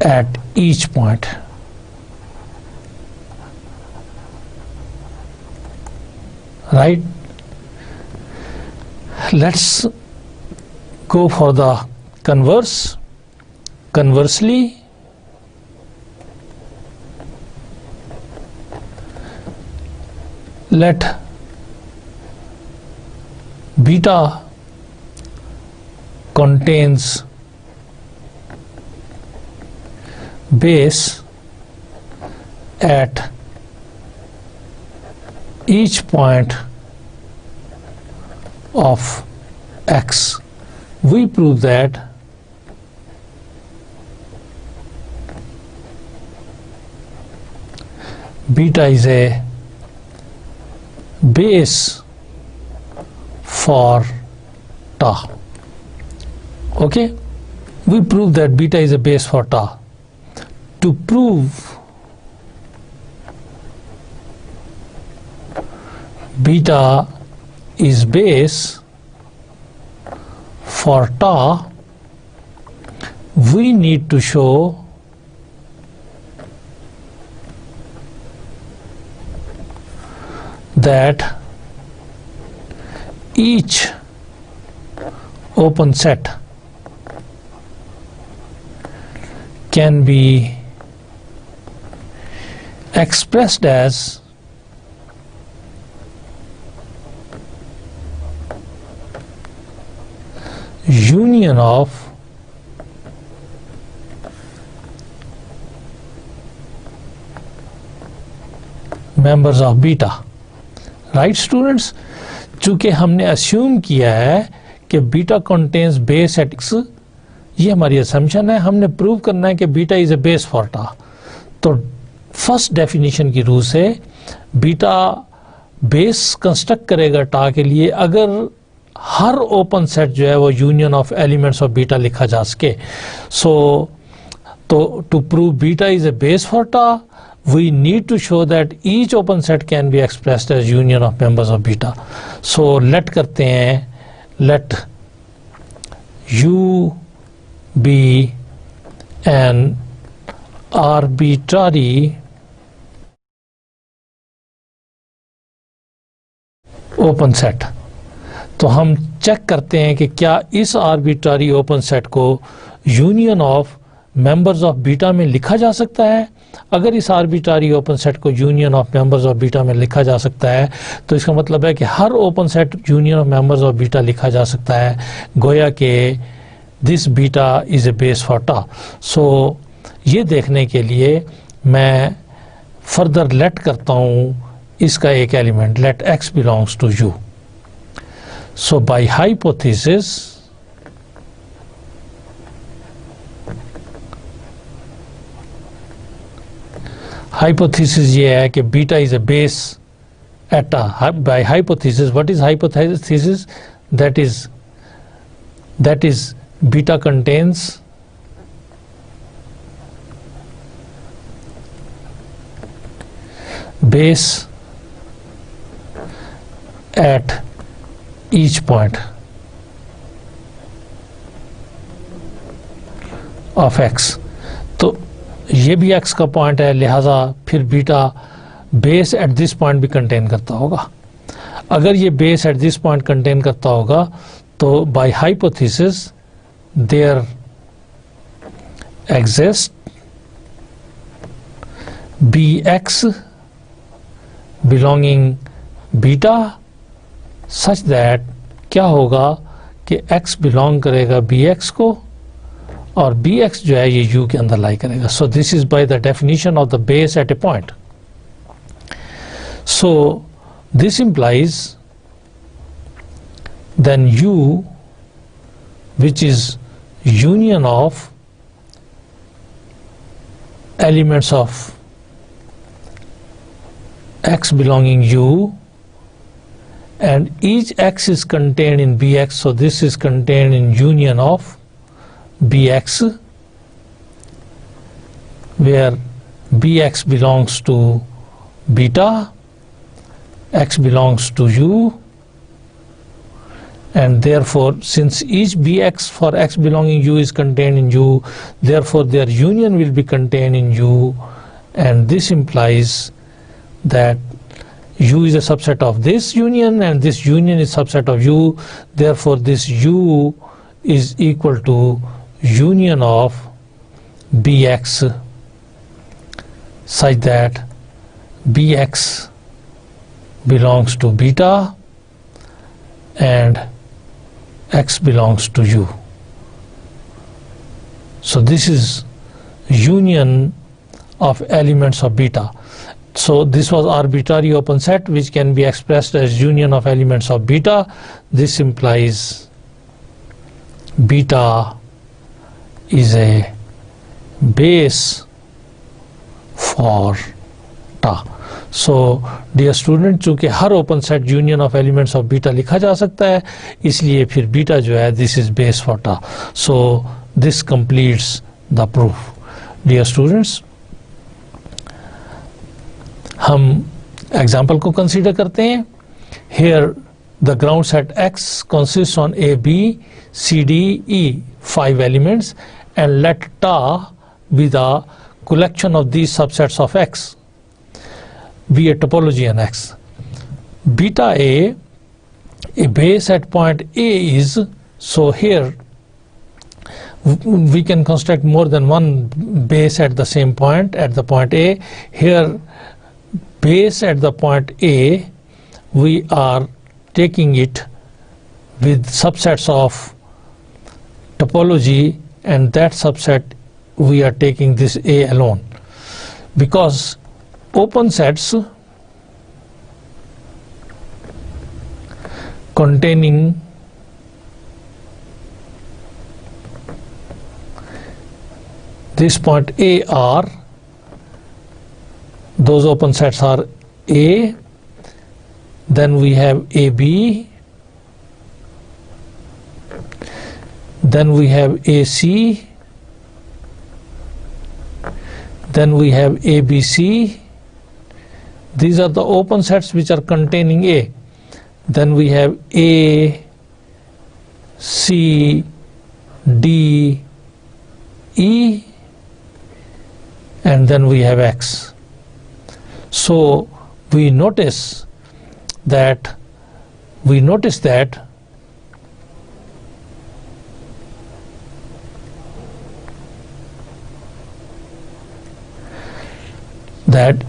at each point. Right? Let's go for the converse. Conversely, let beta contains base at each point of X. We prove that beta is a base for tau. Okay, we prove that beta is a base for tau. To prove beta is base for tau, we need to show that each open set can be expressed as union of members of beta. Right students, चूंकि हमने assume किया है कि beta contains base at X, ये हमारी assumption है, हमने prove करना है कि beta is a base for tau. तो फर्स्ट डेफिनेशन की रूह से बीटा बेस कंस्ट्रक्ट करेगा टा के लिए अगर हर ओपन सेट जो है वो union of elements of beta लिखा जा सके। सो तो to prove beta is a base for tau, we need to show that each open set can be expressed as union of members of beta. So let करते हैं, let U be an arbitrary open set. तो हम check करते हैं कि क्या इस arbitrary open set को union of members of beta में लिखा जा सकता है। अगर इस आर्बिट्रारी ओपन सेट को union of members of beta में लिखा जा सकता है तो इसका मतलब है कि हर open set union of members of beta लिखा जा सकता है, गोया कि this beta is a base for tau. So ये देखने के लिए मैं फर्दर लेट करता हूँ इसका एक element, let x belongs to U. So by hypothesis hypothesis ये है कि beta is a base at tau. By hypothesis, what is hypothesis? That is beta contains base at each point of x. तो ये भी x का point है, लिहाजा फिर beta base at this point भी कंटेन करता होगा। अगर ये base at this point contain करता होगा So by hypothesis there exists Bx belonging beta such that क्या होगा कि x belong करेगा Bx को और Bx जो है ये U के अंदर लाई करेगा. So this is by the definition of the base at a point. So this implies then U, which is union of elements of x belonging U, and each x is contained in Bx, so this is contained in union of Bx, where Bx belongs to beta, x belongs to U, and therefore since each Bx for x belonging U is contained in U, therefore their union will be contained in U, and this implies that U is a subset of this union and this union is subset of U, therefore this U is equal to union of Bx such that Bx belongs to beta and x belongs to U. So this is union of elements of beta. So this was arbitrary open set which can be expressed as union of elements of beta. This implies beta is a base for ta. So dear student, चूँकि हर open set union of elements of beta लिखा जा सकता है, इसलिए फिर beta जो है this is base for ta. So this completes the proof. Dear students, हम example को consider करते हैं. Here the ground set X consists on A, B, C, D, E 5 elements, and let ta be the collection of these subsets of X, be a topology on X. Beta A base at point A is, so here we can construct more than one base at the same point, at the point A. Here base at the point A, we are taking it with subsets of topology, and that subset we are taking this A alone, because open sets containing this point A are, those open sets are A, then we have AB, then we have AC, then we have ABC. These are the open sets which are containing A. Then we have A, C, D, E, and then we have X. So we notice that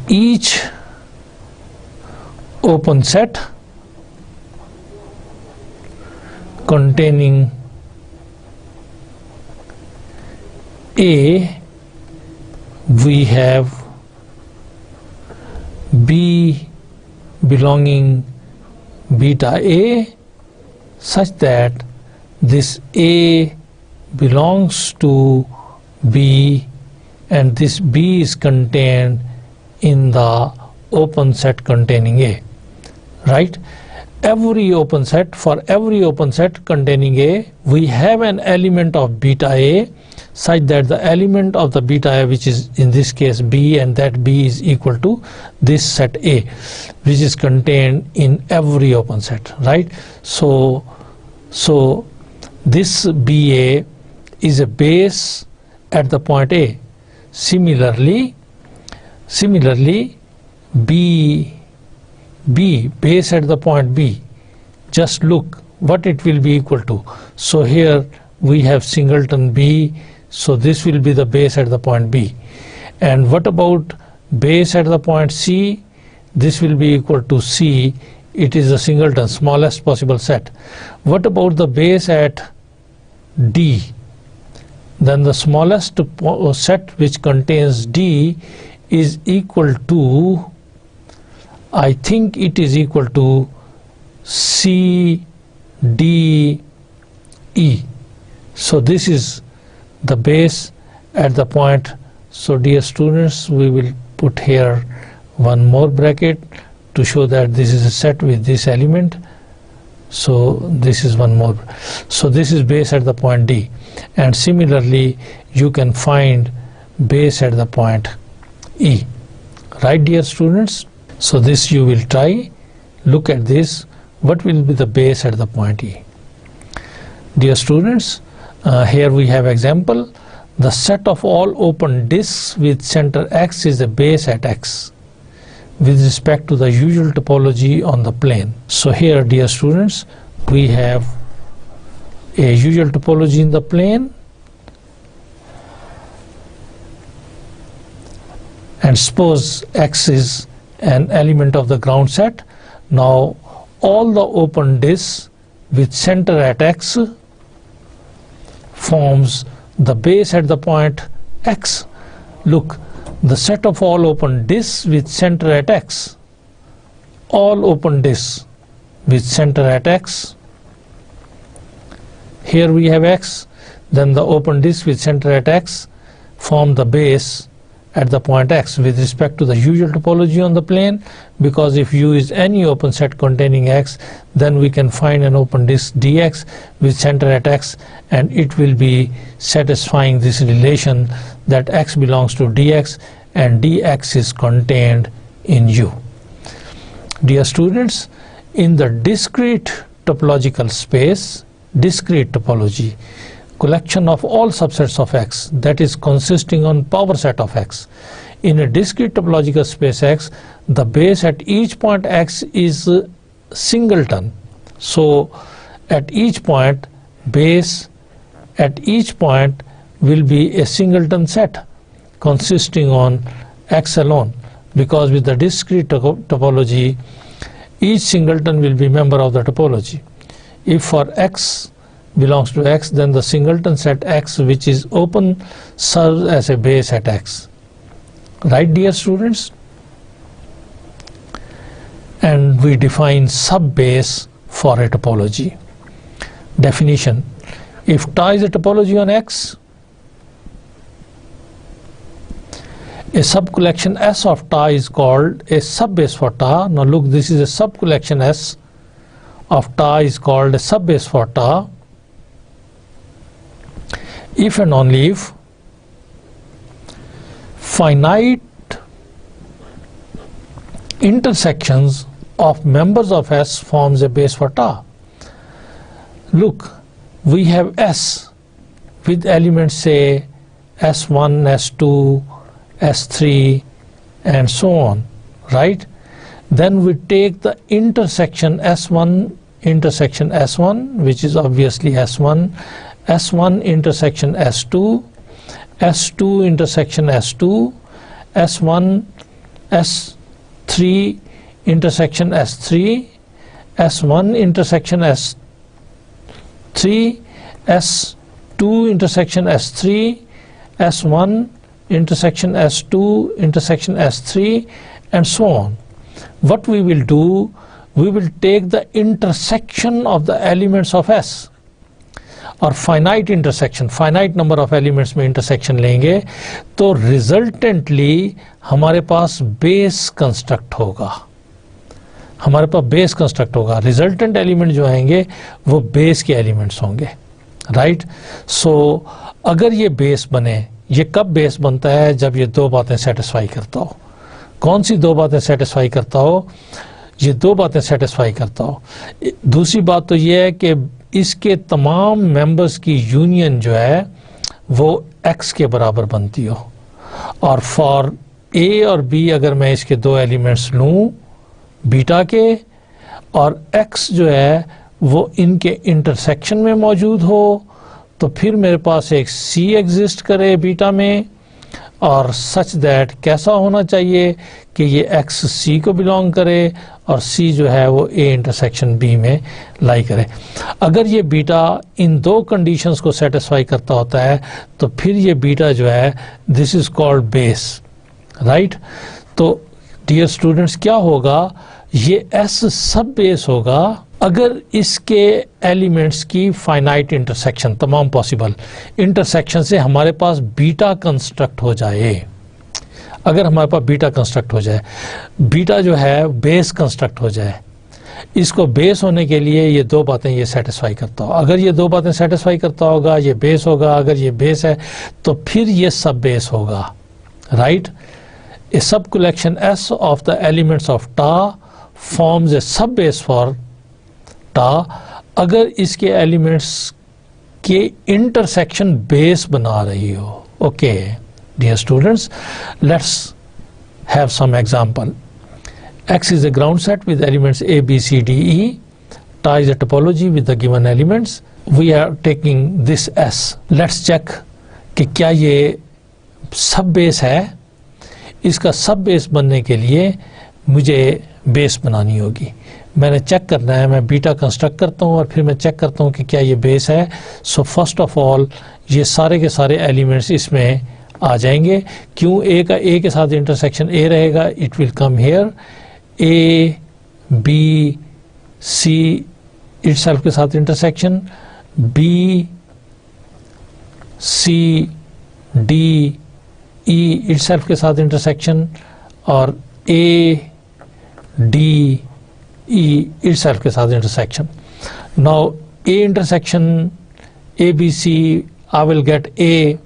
each open set containing A, we have B belonging beta A such that this A belongs to B and this B is contained in the open set containing A, right? Every open set, for every open set containing A, we have an element of beta A such that the element of the beta A, which is in this case B, and that B is equal to this set A, which is contained in every open set, right? So this BA is a base at the point A. Similarly B base at the point B. Just look what it will be equal to. So here we have singleton B, so this will be the base at the point B. And what about base at the point C? This will be equal to C. It is a singleton, smallest possible set. What about the base at D? Then the smallest set which contains D is equal to, I think it is equal to C, D, E. So this is the base at the point. So dear students, we will put here one more bracket to show that this is a set with this element. So this is one more. So this is base at the point D. And similarly, you can find base at the point E. Right, dear students? So this you will try. Look at this. What will be the base at the point E? Dear students, here we have example. The set of all open disks with center X is a base at X with respect to the usual topology on the plane. So here, dear students, we have a usual topology in the plane, and suppose X is an element of the ground set. Now all the open disks with center at X forms the base at the point X. Look, the set of all open disks with center at X, all open disks with center at X, here we have X, then the open disks with center at X form the base at the point X with respect to the usual topology on the plane, because if U is any open set containing X, then we can find an open disk dx with center at X, and it will be satisfying this relation that X belongs to dx and dx is contained in U. Dear students, in the discrete topological space, discrete topology, collection of all subsets of X that is consisting on power set of X. In a discrete topological space X, the base at each point X is singleton. So at each point, base at each point will be a singleton set consisting on X alone, because with the discrete topology, each singleton will be member of the topology. If for X belongs to X, then the singleton set X which is open serves as a base at X. Right, dear students? And we define sub-base for a topology. Definition: if tau is a topology on X, a subcollection S of tau is called a subbase for tau. Now look, this is a subcollection S of tau is called a subbase for tau if and only if finite intersections of members of S forms a base for tau. Look, we have S with elements say S1, S2, S3 and so on, right? Then we take the intersection S1 intersection S1, which is obviously S1, S1 intersection S2, S2 intersection S2, S1, S3 intersection S3, S1 intersection S3, S2 intersection S3, S1 intersection S2 intersection S3 and so on. What we will do, we will take the intersection of the elements of S और finite intersection, finite number of elements में intersection लेंगे तो resultantly हमारे पास base construct होगा, हमारे पास base construct होगा। Resultant element जो आएंगे वो बेस के एलिमेंट्स होंगे, राइट। सो अगर ये बेस बने, ये कब बेस बनता है? जब ये दो बातें सेटिस्फाई करता हो। कौन सी दो बातें सेटिस्फाई करता हो? ये दो बातें सेटिस्फाई करता हो। दूसरी बात तो ये है कि इसके तमाम मेंबर्स की यूनियन जो है वो x के बराबर बनती हो, और फॉर a और b अगर मैं इसके दो एलिमेंट्स लूँ बीटा के, और x जो है वो इनके इंटरसेक्शन में मौजूद हो, तो फिर मेरे पास एक C एग्जिस्ट करे बीटा में, और सच दैट कैसा होना चाहिए कि ये X C को बिलोंग करे और C जो है वो A इंटरसेक्शन B में लाई करे। अगर ये बीटा इन दो कंडीशंस को सेटिस्फाई करता होता है तो फिर ये बीटा जो है this is called base, right. तो डियर स्टूडेंट्स क्या होगा, ये S सब बेस होगा अगर इसके एलिमेंट्स की फाइनाइट इंटरसेक्शन, तमाम पॉसिबल इंटरसेक्शन से हमारे पास बीटा कंस्ट्रक्ट हो जाए। अगर हमारे पास बीटा कंस्ट्रक्ट हो जाए, बीटा जो है बेस कंस्ट्रक्ट हो जाए, इसको बेस होने के लिए ये दो बातें ये सेटिस्फाई करता हो। अगर ये दो बातें सेटिस्फाई करता होगा ये बेस होगा, अगर ये बेस है तो फिर ये सब बेस होगा, राइट। ए सब collection S of the elements of टा forms a sub base for टा अगर इसके एलिमेंट्स के इंटरसेक्शन बेस बना रही हो। Okay dear students, let's have some example. X is a ground set with elements A, B, C, D, E. टा is a topology with the given elements. We are taking this S. Let's check कि क्या ये सब base है। इसका सब base बनने के लिए मुझे बेस बनानी होगी। मैंने चेक करना है, मैं बीटा कंस्ट्रक्ट करता हूँ और फिर मैं चेक करता हूँ कि क्या ये बेस है। सो फर्स्ट ऑफ ऑल ये सारे के सारे एलिमेंट्स इसमें आ जाएंगे। क्यों A का A के साथ इंटरसेक्शन A रहेगा, it will come here. A, B, C itself के साथ intersection, B, C, D, E itself के साथ इंटरसेक्शन, और A, D, E इटसेल्फ के साथ intersection. Now A intersection A, B, C, I will get A,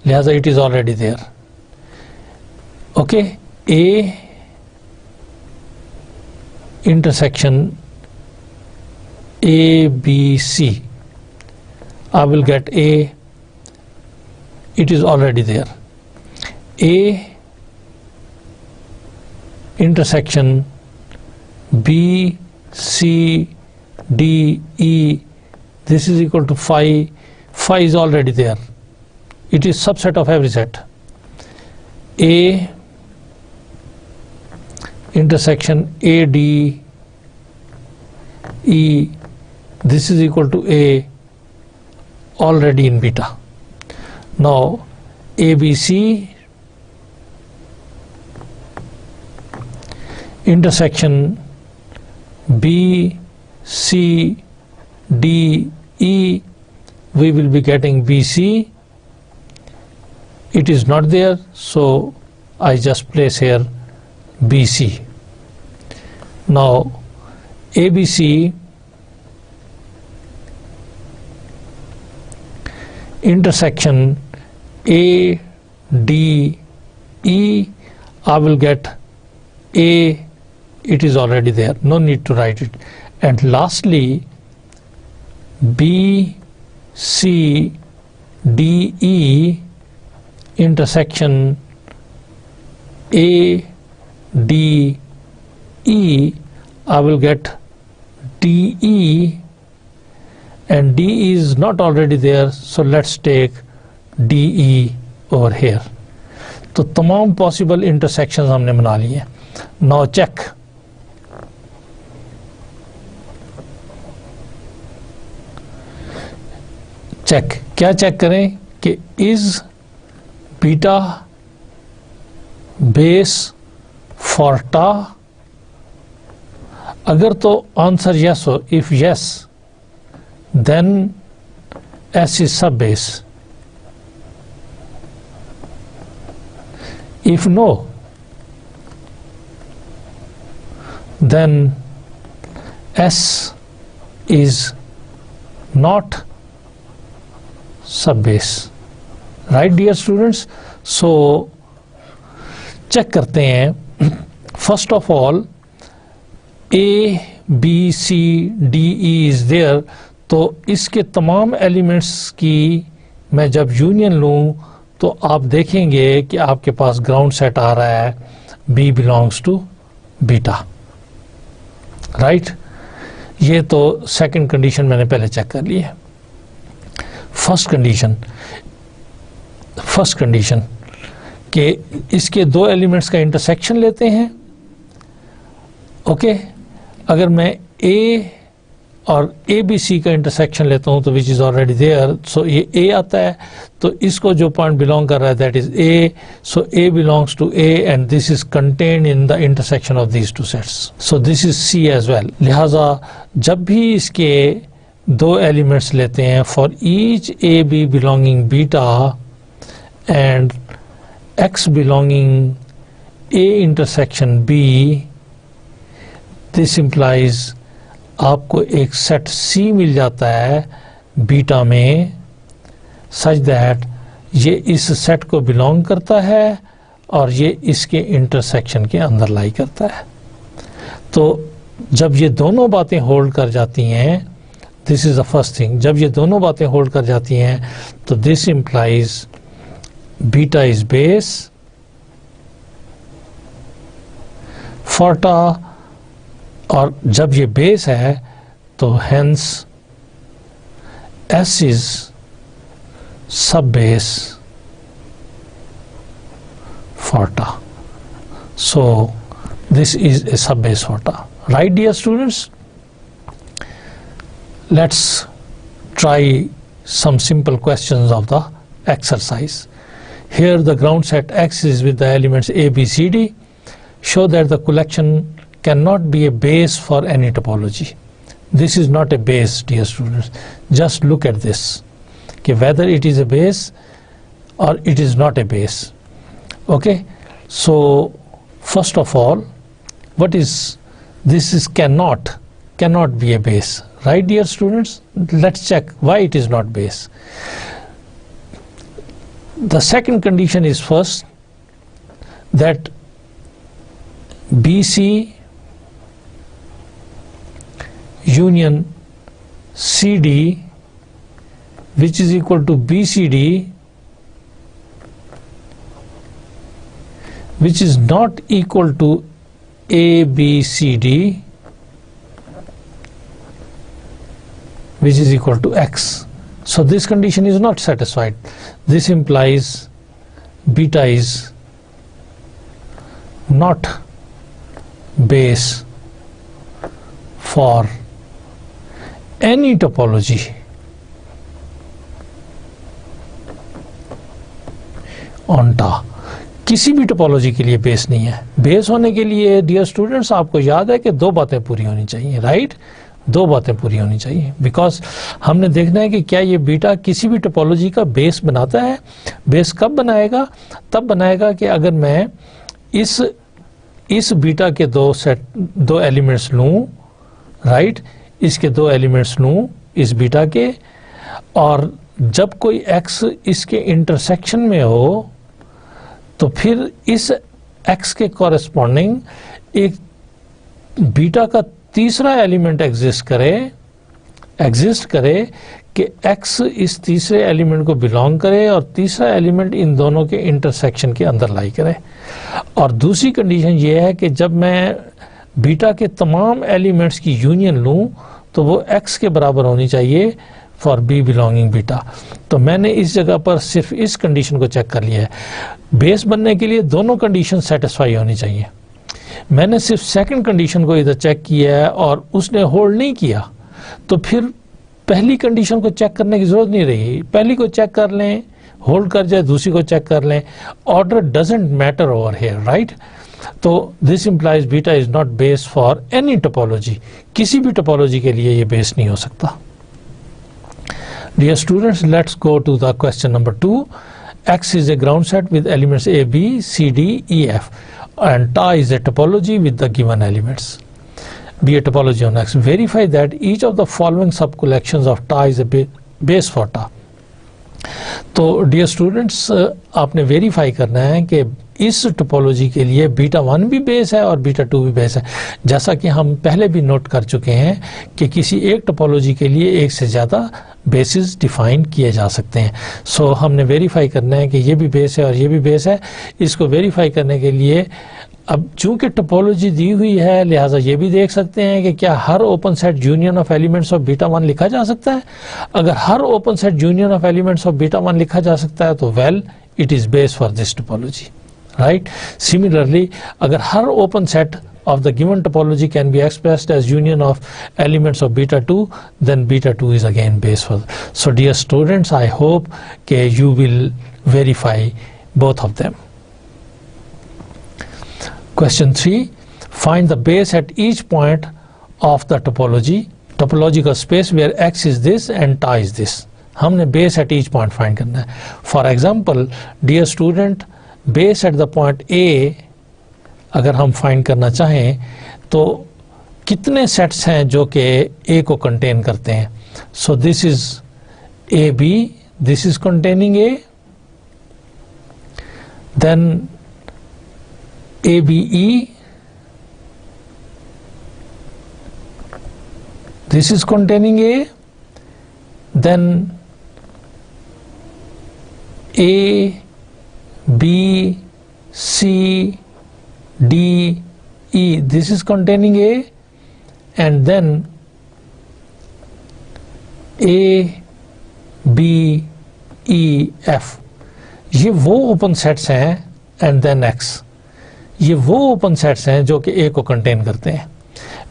लिहाजा it is already there. Okay, A intersection A, B, C, I will get A, it is already there. A intersection B, C, D, E, this is equal to phi. Phi is already there. It is subset of every set. A intersection A, D, E, this is equal to A, already in beta. Now ABC intersection B, C, D, E, we will be getting BC. It is not there, so I just place here BC. Now ABC intersection A, D, E, I will get A, it is already there, no need to write it. And lastly B, C, D, E intersection A, D, E, I will get DE, and DE is not already there, so let's take DE over here. तो तमाम possible intersections हमने बना लिए। Now check, क्या check करें कि is beta base for tau. अगर तो आंसर यस हो, if yes then S is subbase, if no then S is not subbase, right dear students. So check करते हैं। First of all A, B, C, D, E is there, तो इसके तमाम elements की मैं जब union लूं तो आप देखेंगे कि आपके पास ग्राउंड सेट आ रहा है B belongs to beta, right. ये तो सेकंड कंडीशन मैंने पहले चेक कर ली है। फर्स्ट कंडीशन कि इसके दो एलिमेंट्स का इंटरसेक्शन लेते हैं। ओके, अगर मैं ए और ए बी सी का इंटरसेक्शन लेता हूं तो विच इज ऑलरेडी देयर, सो ये ए आता है, तो इसको जो पॉइंट बिलोंग कर रहा है that is A, so A belongs to A and this is contained in the intersection of these two sets, so this is C as well. लिहाजा जब भी इसके दो एलिमेंट्स लेते हैं for each A B belonging beta and X belonging A intersection B, this implies आपको एक set सी मिल जाता है बीटा में सच दैट ये इस सेट को बिलोंग करता है और ये इसके इंटरसेक्शन के अंदर लाई करता है। तो जब ये दोनों बातें होल्ड कर जाती हैं, this is the first thing, जब ये दोनों बातें होल्ड कर जाती हैं तो this implies beta is base, for tau, और जब ये बेस है तो hence S is subbase for tau, so this is a subbase for tau, right dear students. Let's try some simple questions of the exercise. Here the ground set X is with the elements A, B, C, D. Show that the collection cannot be a base for any topology. This is not a base, dear students. Just look at this, okay, whether it is a base or it is not a base. Okay, so first of all, what is this? Is cannot be a base, right, dear students? Let's check why it is not base. The second condition is first that BC union CD, which is equal to BCD, which is not equal to ABCD, which is equal to X. So this condition is not satisfied. This implies beta is not base for any topology on TA. किसी भी topology के लिए base नहीं है। Base होने के लिए dear students आपको याद है कि दो बातें पूरी होनी चाहिए, राइट? दो बातें पूरी होनी चाहिए, बिकॉज हमने देखना है कि क्या ये बीटा किसी भी टोपोलॉजी का बेस बनाता है। बेस कब बनाएगा? तब बनाएगा कि अगर मैं इस बीटा के दो एलिमेंट्स लूं, राइट, इसके दो एलिमेंट्स लूं इस बीटा के, और जब कोई एक्स इसके इंटरसेक्शन में हो तो फिर इस एक्स के कॉरेस्पॉन्डिंग एक बीटा का तीसरा एलिमेंट एग्जिस्ट करे कि एक्स इस तीसरे एलिमेंट को बिलोंग करे और तीसरा एलिमेंट इन दोनों के इंटरसेक्शन के अंदर लाई करे। और दूसरी कंडीशन ये है कि जब मैं बीटा के तमाम एलिमेंट्स की यूनियन लूं तो वो एक्स के बराबर होनी चाहिए फॉर बी बिलोंगिंग बीटा। तो मैंने इस जगह पर सिर्फ इस कंडीशन को चेक कर लिया है। बेस बनने के लिए दोनों कंडीशन सेटिस्फाई होनी चाहिए। मैंने सिर्फ सेकंड कंडीशन को इधर चेक किया है और उसने होल्ड नहीं किया, तो फिर पहली कंडीशन को चेक करने की जरूरत नहीं रही। पहली को चेक कर लें, होल्ड कर जाए, दूसरी को चेक कर लें। Order doesn't matter over here, right? तो this implies beta is not base for any topology. किसी भी टोपोलॉजी के लिए ये बेस नहीं हो सकता। Dear students, let's go to the question number 2. X is a ground set with elements A, B, C, D, E, F, and TA is a topology with the given elements. Be a topology on X. Verify that each of the following subcollections of TA is a base for TA. तो dear students, आपने verify करना है कि इस topology के लिए beta 1 भी base है और बीटा 2 भी बेस है। जैसा कि हम पहले भी नोट कर चुके हैं कि किसी एक टोपोलॉजी के लिए एक से ज़्यादा बेसिस डिफाइन किए जा सकते हैं। सो हमने वेरीफाई करना है कि ये भी बेस है और ये भी बेस है। इसको वेरीफाई करने के लिए अब चूंकि टोपोलॉजी दी हुई है, लिहाजा ये भी देख सकते हैं कि क्या हर open set union of elements of beta 1 लिखा जा सकता है। अगर हर open set union of elements of beta 1 लिखा जा सकता है तो well it is base for this topology, right. Similarly अगर हर open set of the given topology can be expressed as union of elements of beta 2, then beta 2 is again base for. So dear students, I hope you will verify both of them. Question 3, find the base at each point of the topological space where x is this and ta is this. हमने base at each point find करना है. For example, dear student, base at the point A अगर हम find करना चाहें तो कितने sets हैं जो कि ए को कंटेन करते हैं। So this is A B, this is containing A, then A B E, this is containing A, then A, B, C, D, E, this is containing A, and then A, B, E, F, ये वो open sets हैं, and then X, ये वो open sets हैं जो कि A को contain करते हैं।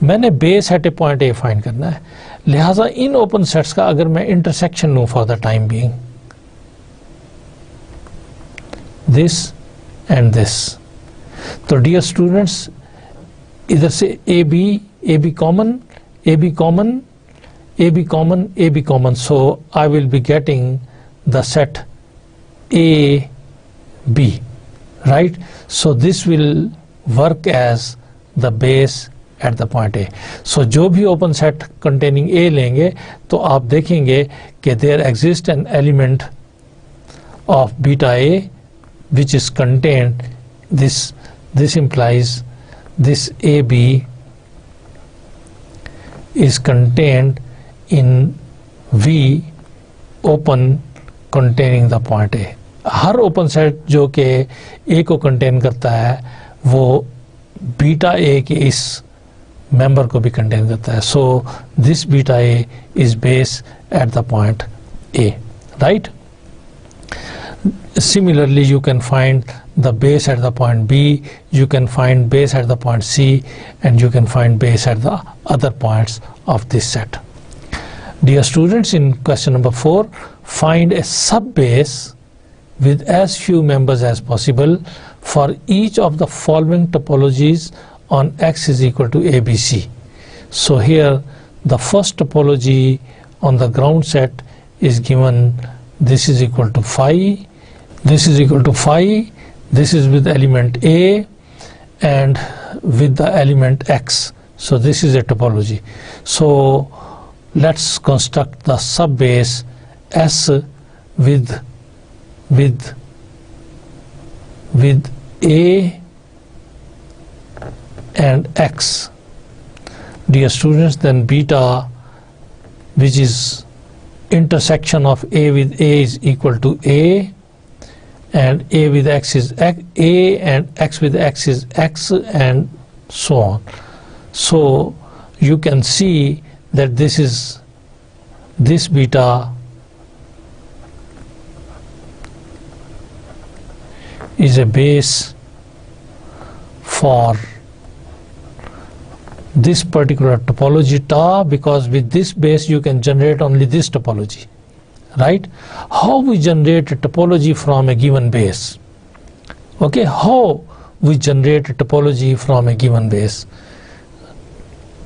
मैंने base at a point A find करना है, लिहाजा इन ओपन सेट्स का अगर मैं इंटरसेक्शन लूं for the time being, this and this, तो डियर स्टूडेंट्स इधर से A B common, A B common, A B common, A B common, so I will be getting the set A B, right. So this will work as the base at the point A. So जो भी open set containing A लेंगे तो आप देखेंगे कि there exist an element of beta A which is contained, this implies this AB is contained in V open containing the point A। Her open set जो कि A को contain करता है वो बीटा A के इस मेंबर को भी कंटेन करता है। So this beta A is base at the point A, right? Similarly, you can find the base at the point B, you can find base at the point C, and you can find base at the other points of this set. Dear students, in question number 4, find a sub-base with as few members as possible for each of the following topologies on X is equal to ABC. So here the first topology on the ground set is given, this is equal to phi, this is equal to phi, this is with element A and with the element X. So this is a topology. So let's construct the subbase S with A and X. Dear students, then beta, which is intersection of A with A, is equal to A, and A with X is A, and X with X is X, and so on. So you can see that this beta is a base for this particular topology ta, because with this base you can generate only this topology, right? How we generate a topology from a given base? Okay, how we generate a topology from a given base,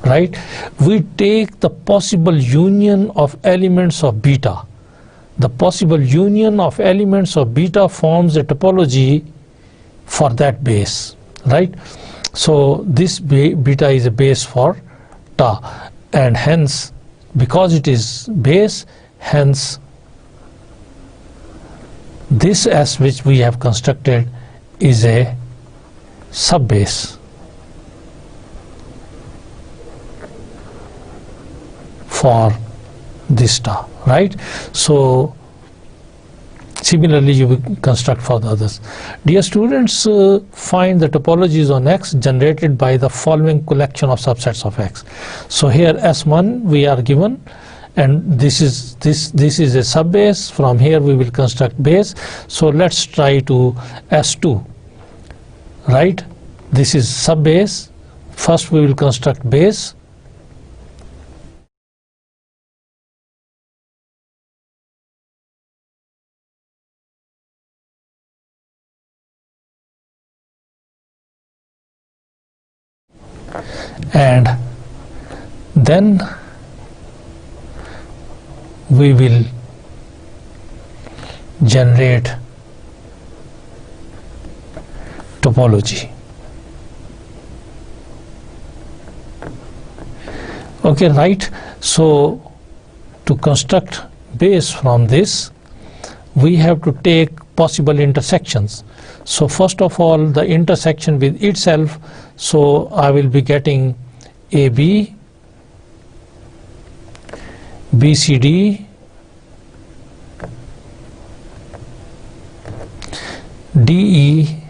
right? We take the possible union of elements of beta. The possible union of elements of beta forms a topology for that base, right? So this beta is a base for ta, and hence because it is base, hence this S which we have constructed is a subbase for this ta, right? So Similarly, you will construct for the others. Dear students, find the topologies on X generated by the following collection of subsets of X. So here S1 we are given, and this is a subbase. From here we will construct base. So let's try to S2. Right? This is subbase. First we will construct base. And then we will generate topology. Okay, right? So to construct base from this, we have to take possible intersections. So first of all, the intersection with itself, so I will be getting AB, BCD, DE,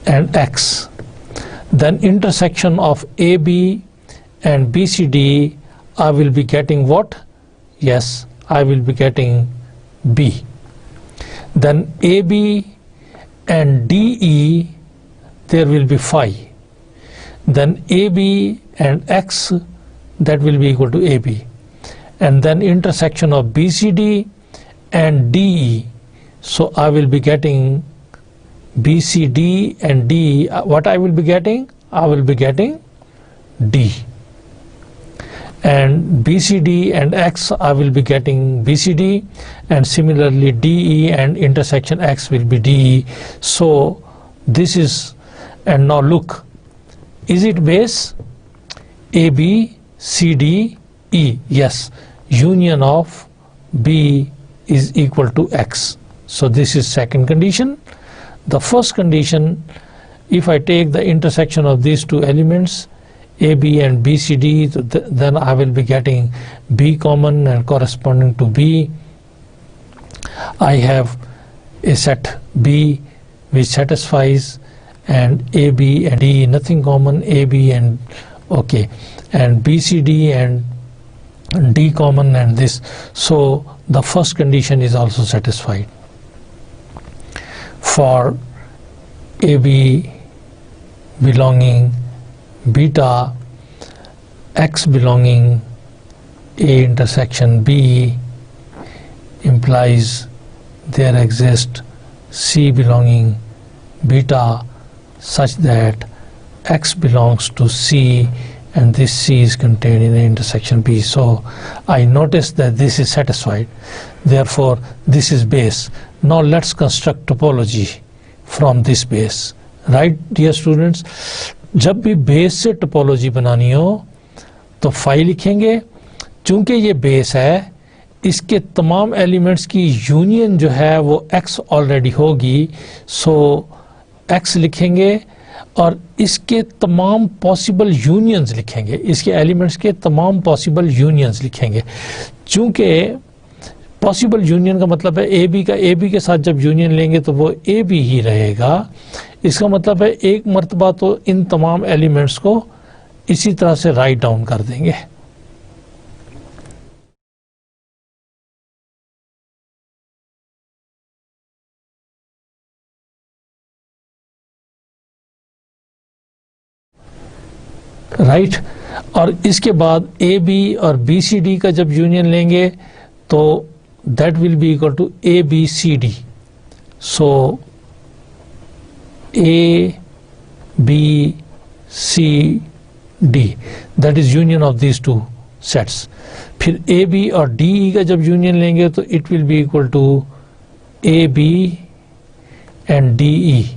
and X. Then intersection of AB and BCD, I will be getting what? Yes, I will be getting B. Then AB and DE, there will be phi. Then AB and X, that will be equal to AB. And then intersection of BCD and DE, so I will be getting BCD and DE. What I will be getting? I will be getting D. And BCD and X, I will be getting BCD, and similarly DE and intersection X will be DE. So this is, and now look, is it base? AB, CD, E, yes, union of B is equal to X. So this is second condition. The first condition, if I take the intersection of these two elements, AB and BCD, then I will be getting B common, and corresponding to B, I have a set B which satisfies, and AB and D nothing common, AB and okay, and BCD and D common, and this. So the first condition is also satisfied. For AB belonging beta, X belonging A intersection B implies there exists C belonging beta such that X belongs to C, and this C is contained in the intersection B. So I notice that this is satisfied, therefore this is base. Now let's construct topology from this base. Right, dear students? जब भी base से topology बनानी हो तो phi लिखेंगे. चूंकि ये base है, इसके तमाम एलिमेंट्स की यूनियन जो है वो x ऑलरेडी होगी, सो x लिखेंगे और इसके तमाम पॉसिबल यूनियंस लिखेंगे, इसके एलिमेंट्स के तमाम पॉसिबल यूनियंस लिखेंगे. चूंकि पॉसिबल यूनियन का मतलब है ए बी का ए बी के साथ जब यूनियन लेंगे तो वो ए बी ही रहेगा. इसका मतलब है एक मर्तबा तो इन तमाम एलिमेंट्स को इसी तरह से राइट डाउन कर देंगे. राइट और इसके बाद ए बी और बी सी डी का जब यूनियन लेंगे तो that will be equal to A B C D. So A B C D that is union of these two sets. फिर ए बी और डी ई का जब union लेंगे तो it will be equal to A B and D E.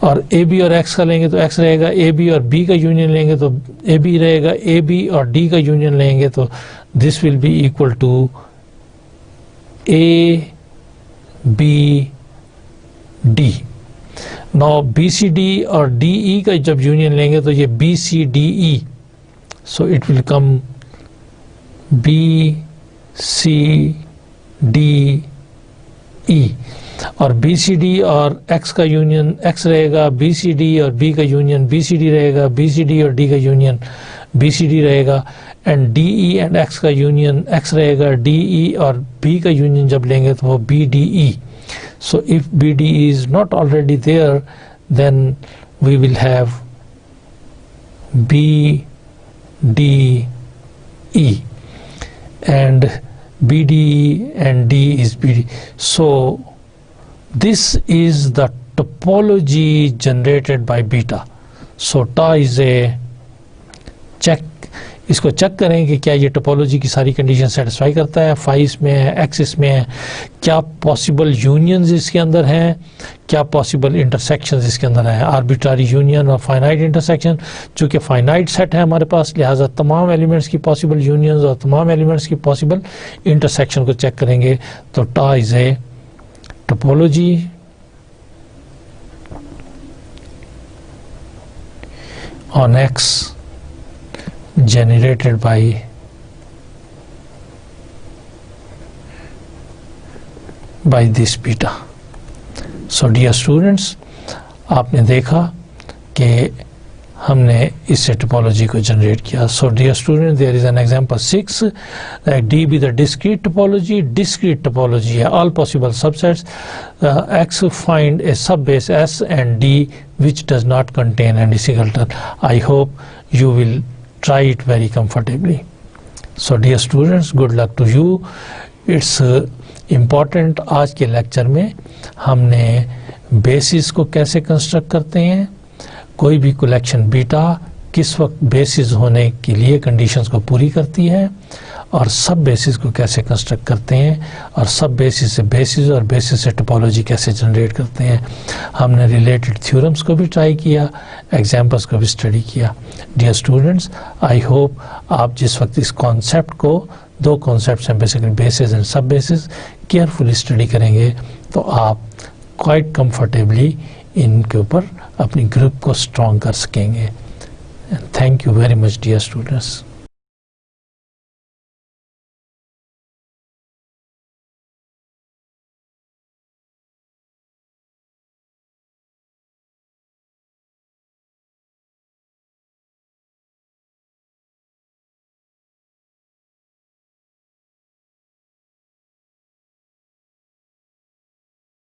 और A B और X का लेंगे तो एक्स रहेगा, ए बी और बी का यूनियन लेंगे तो ए बी रहेगा, ए बी और डी का यूनियन लेंगे तो this will be equal to A B D. Now B C D और डी ई का जब यूनियन लेंगे तो ये B C D E, so it will come B C D E, और बी सी डी और एक्स का union X रहेगा, बी सी डी और बी का यूनियन बी सी डी रहेगा, बी सी डी और डी का यूनियन बी सी डी रहेगा, and D E and X का यूनियन एक्स रहेगा, डी ई और बी का यूनियन जब लेंगे तो वो B D E. So if BD is not already there, then we will have BDE, and BDE and D is BD. So this is the topology generated by beta. So ta is a check. इसको check करें कि क्या ये topology की सारी condition satisfy करता है. Phi इसमें है, एक्स इसमें है, क्या पॉसिबल यूनियंस इसके अंदर हैं, क्या पॉसिबल इंटरसेक्शंस इसके अंदर हैं. आर्बिट्ररी यूनियन और फाइनाइट इंटरसेक्शन, चूँकि फाइनाइट सेट है हमारे पास, लिहाजा तमाम एलिमेंट्स की पॉसिबल यूनियंस और तमाम एलिमेंट्स की पॉसिबल इंटरसेक्शन को चेक करेंगे. तो टा is a topology on x generated by this beta. So dear students, आपने देखा कि हमने इससे टोपोलॉजी को जनरेट किया. So dear students, there is an example 6 that D be the discrete topology. Discrete topology है all possible subsets. X find a subbase S and D which does not contain any singleton. I hope you will try it very comfortably. So dear students, good luck to you. It's important. आज के lecture में हमने basis को कैसे construct करते हैं, कोई भी कलेक्शन बीटा किस वक्त बेसिस होने के लिए कंडीशंस को पूरी करती है, और सब बेसिस को कैसे कंस्ट्रक्ट करते हैं, और सब बेसिस से बेसिस और बेसिस से टोपोलॉजी कैसे जनरेट करते हैं. हमने रिलेटेड थ्योरम्स को भी ट्राई किया, एग्जाम्पल्स को भी स्टडी किया. डियर स्टूडेंट्स, आई होप आप जिस वक्त इस कॉन्सेप्ट को, दो कॉन्सेप्ट्स हैं बेसिकली बेसिस एंड सब बेसिस, केयरफुली स्टडी करेंगे तो आप क्वाइट कंफर्टेबली इनके ऊपर अपनी ग्रुप को स्ट्रॉन्ग कर सकेंगे. Thank you very much dear students.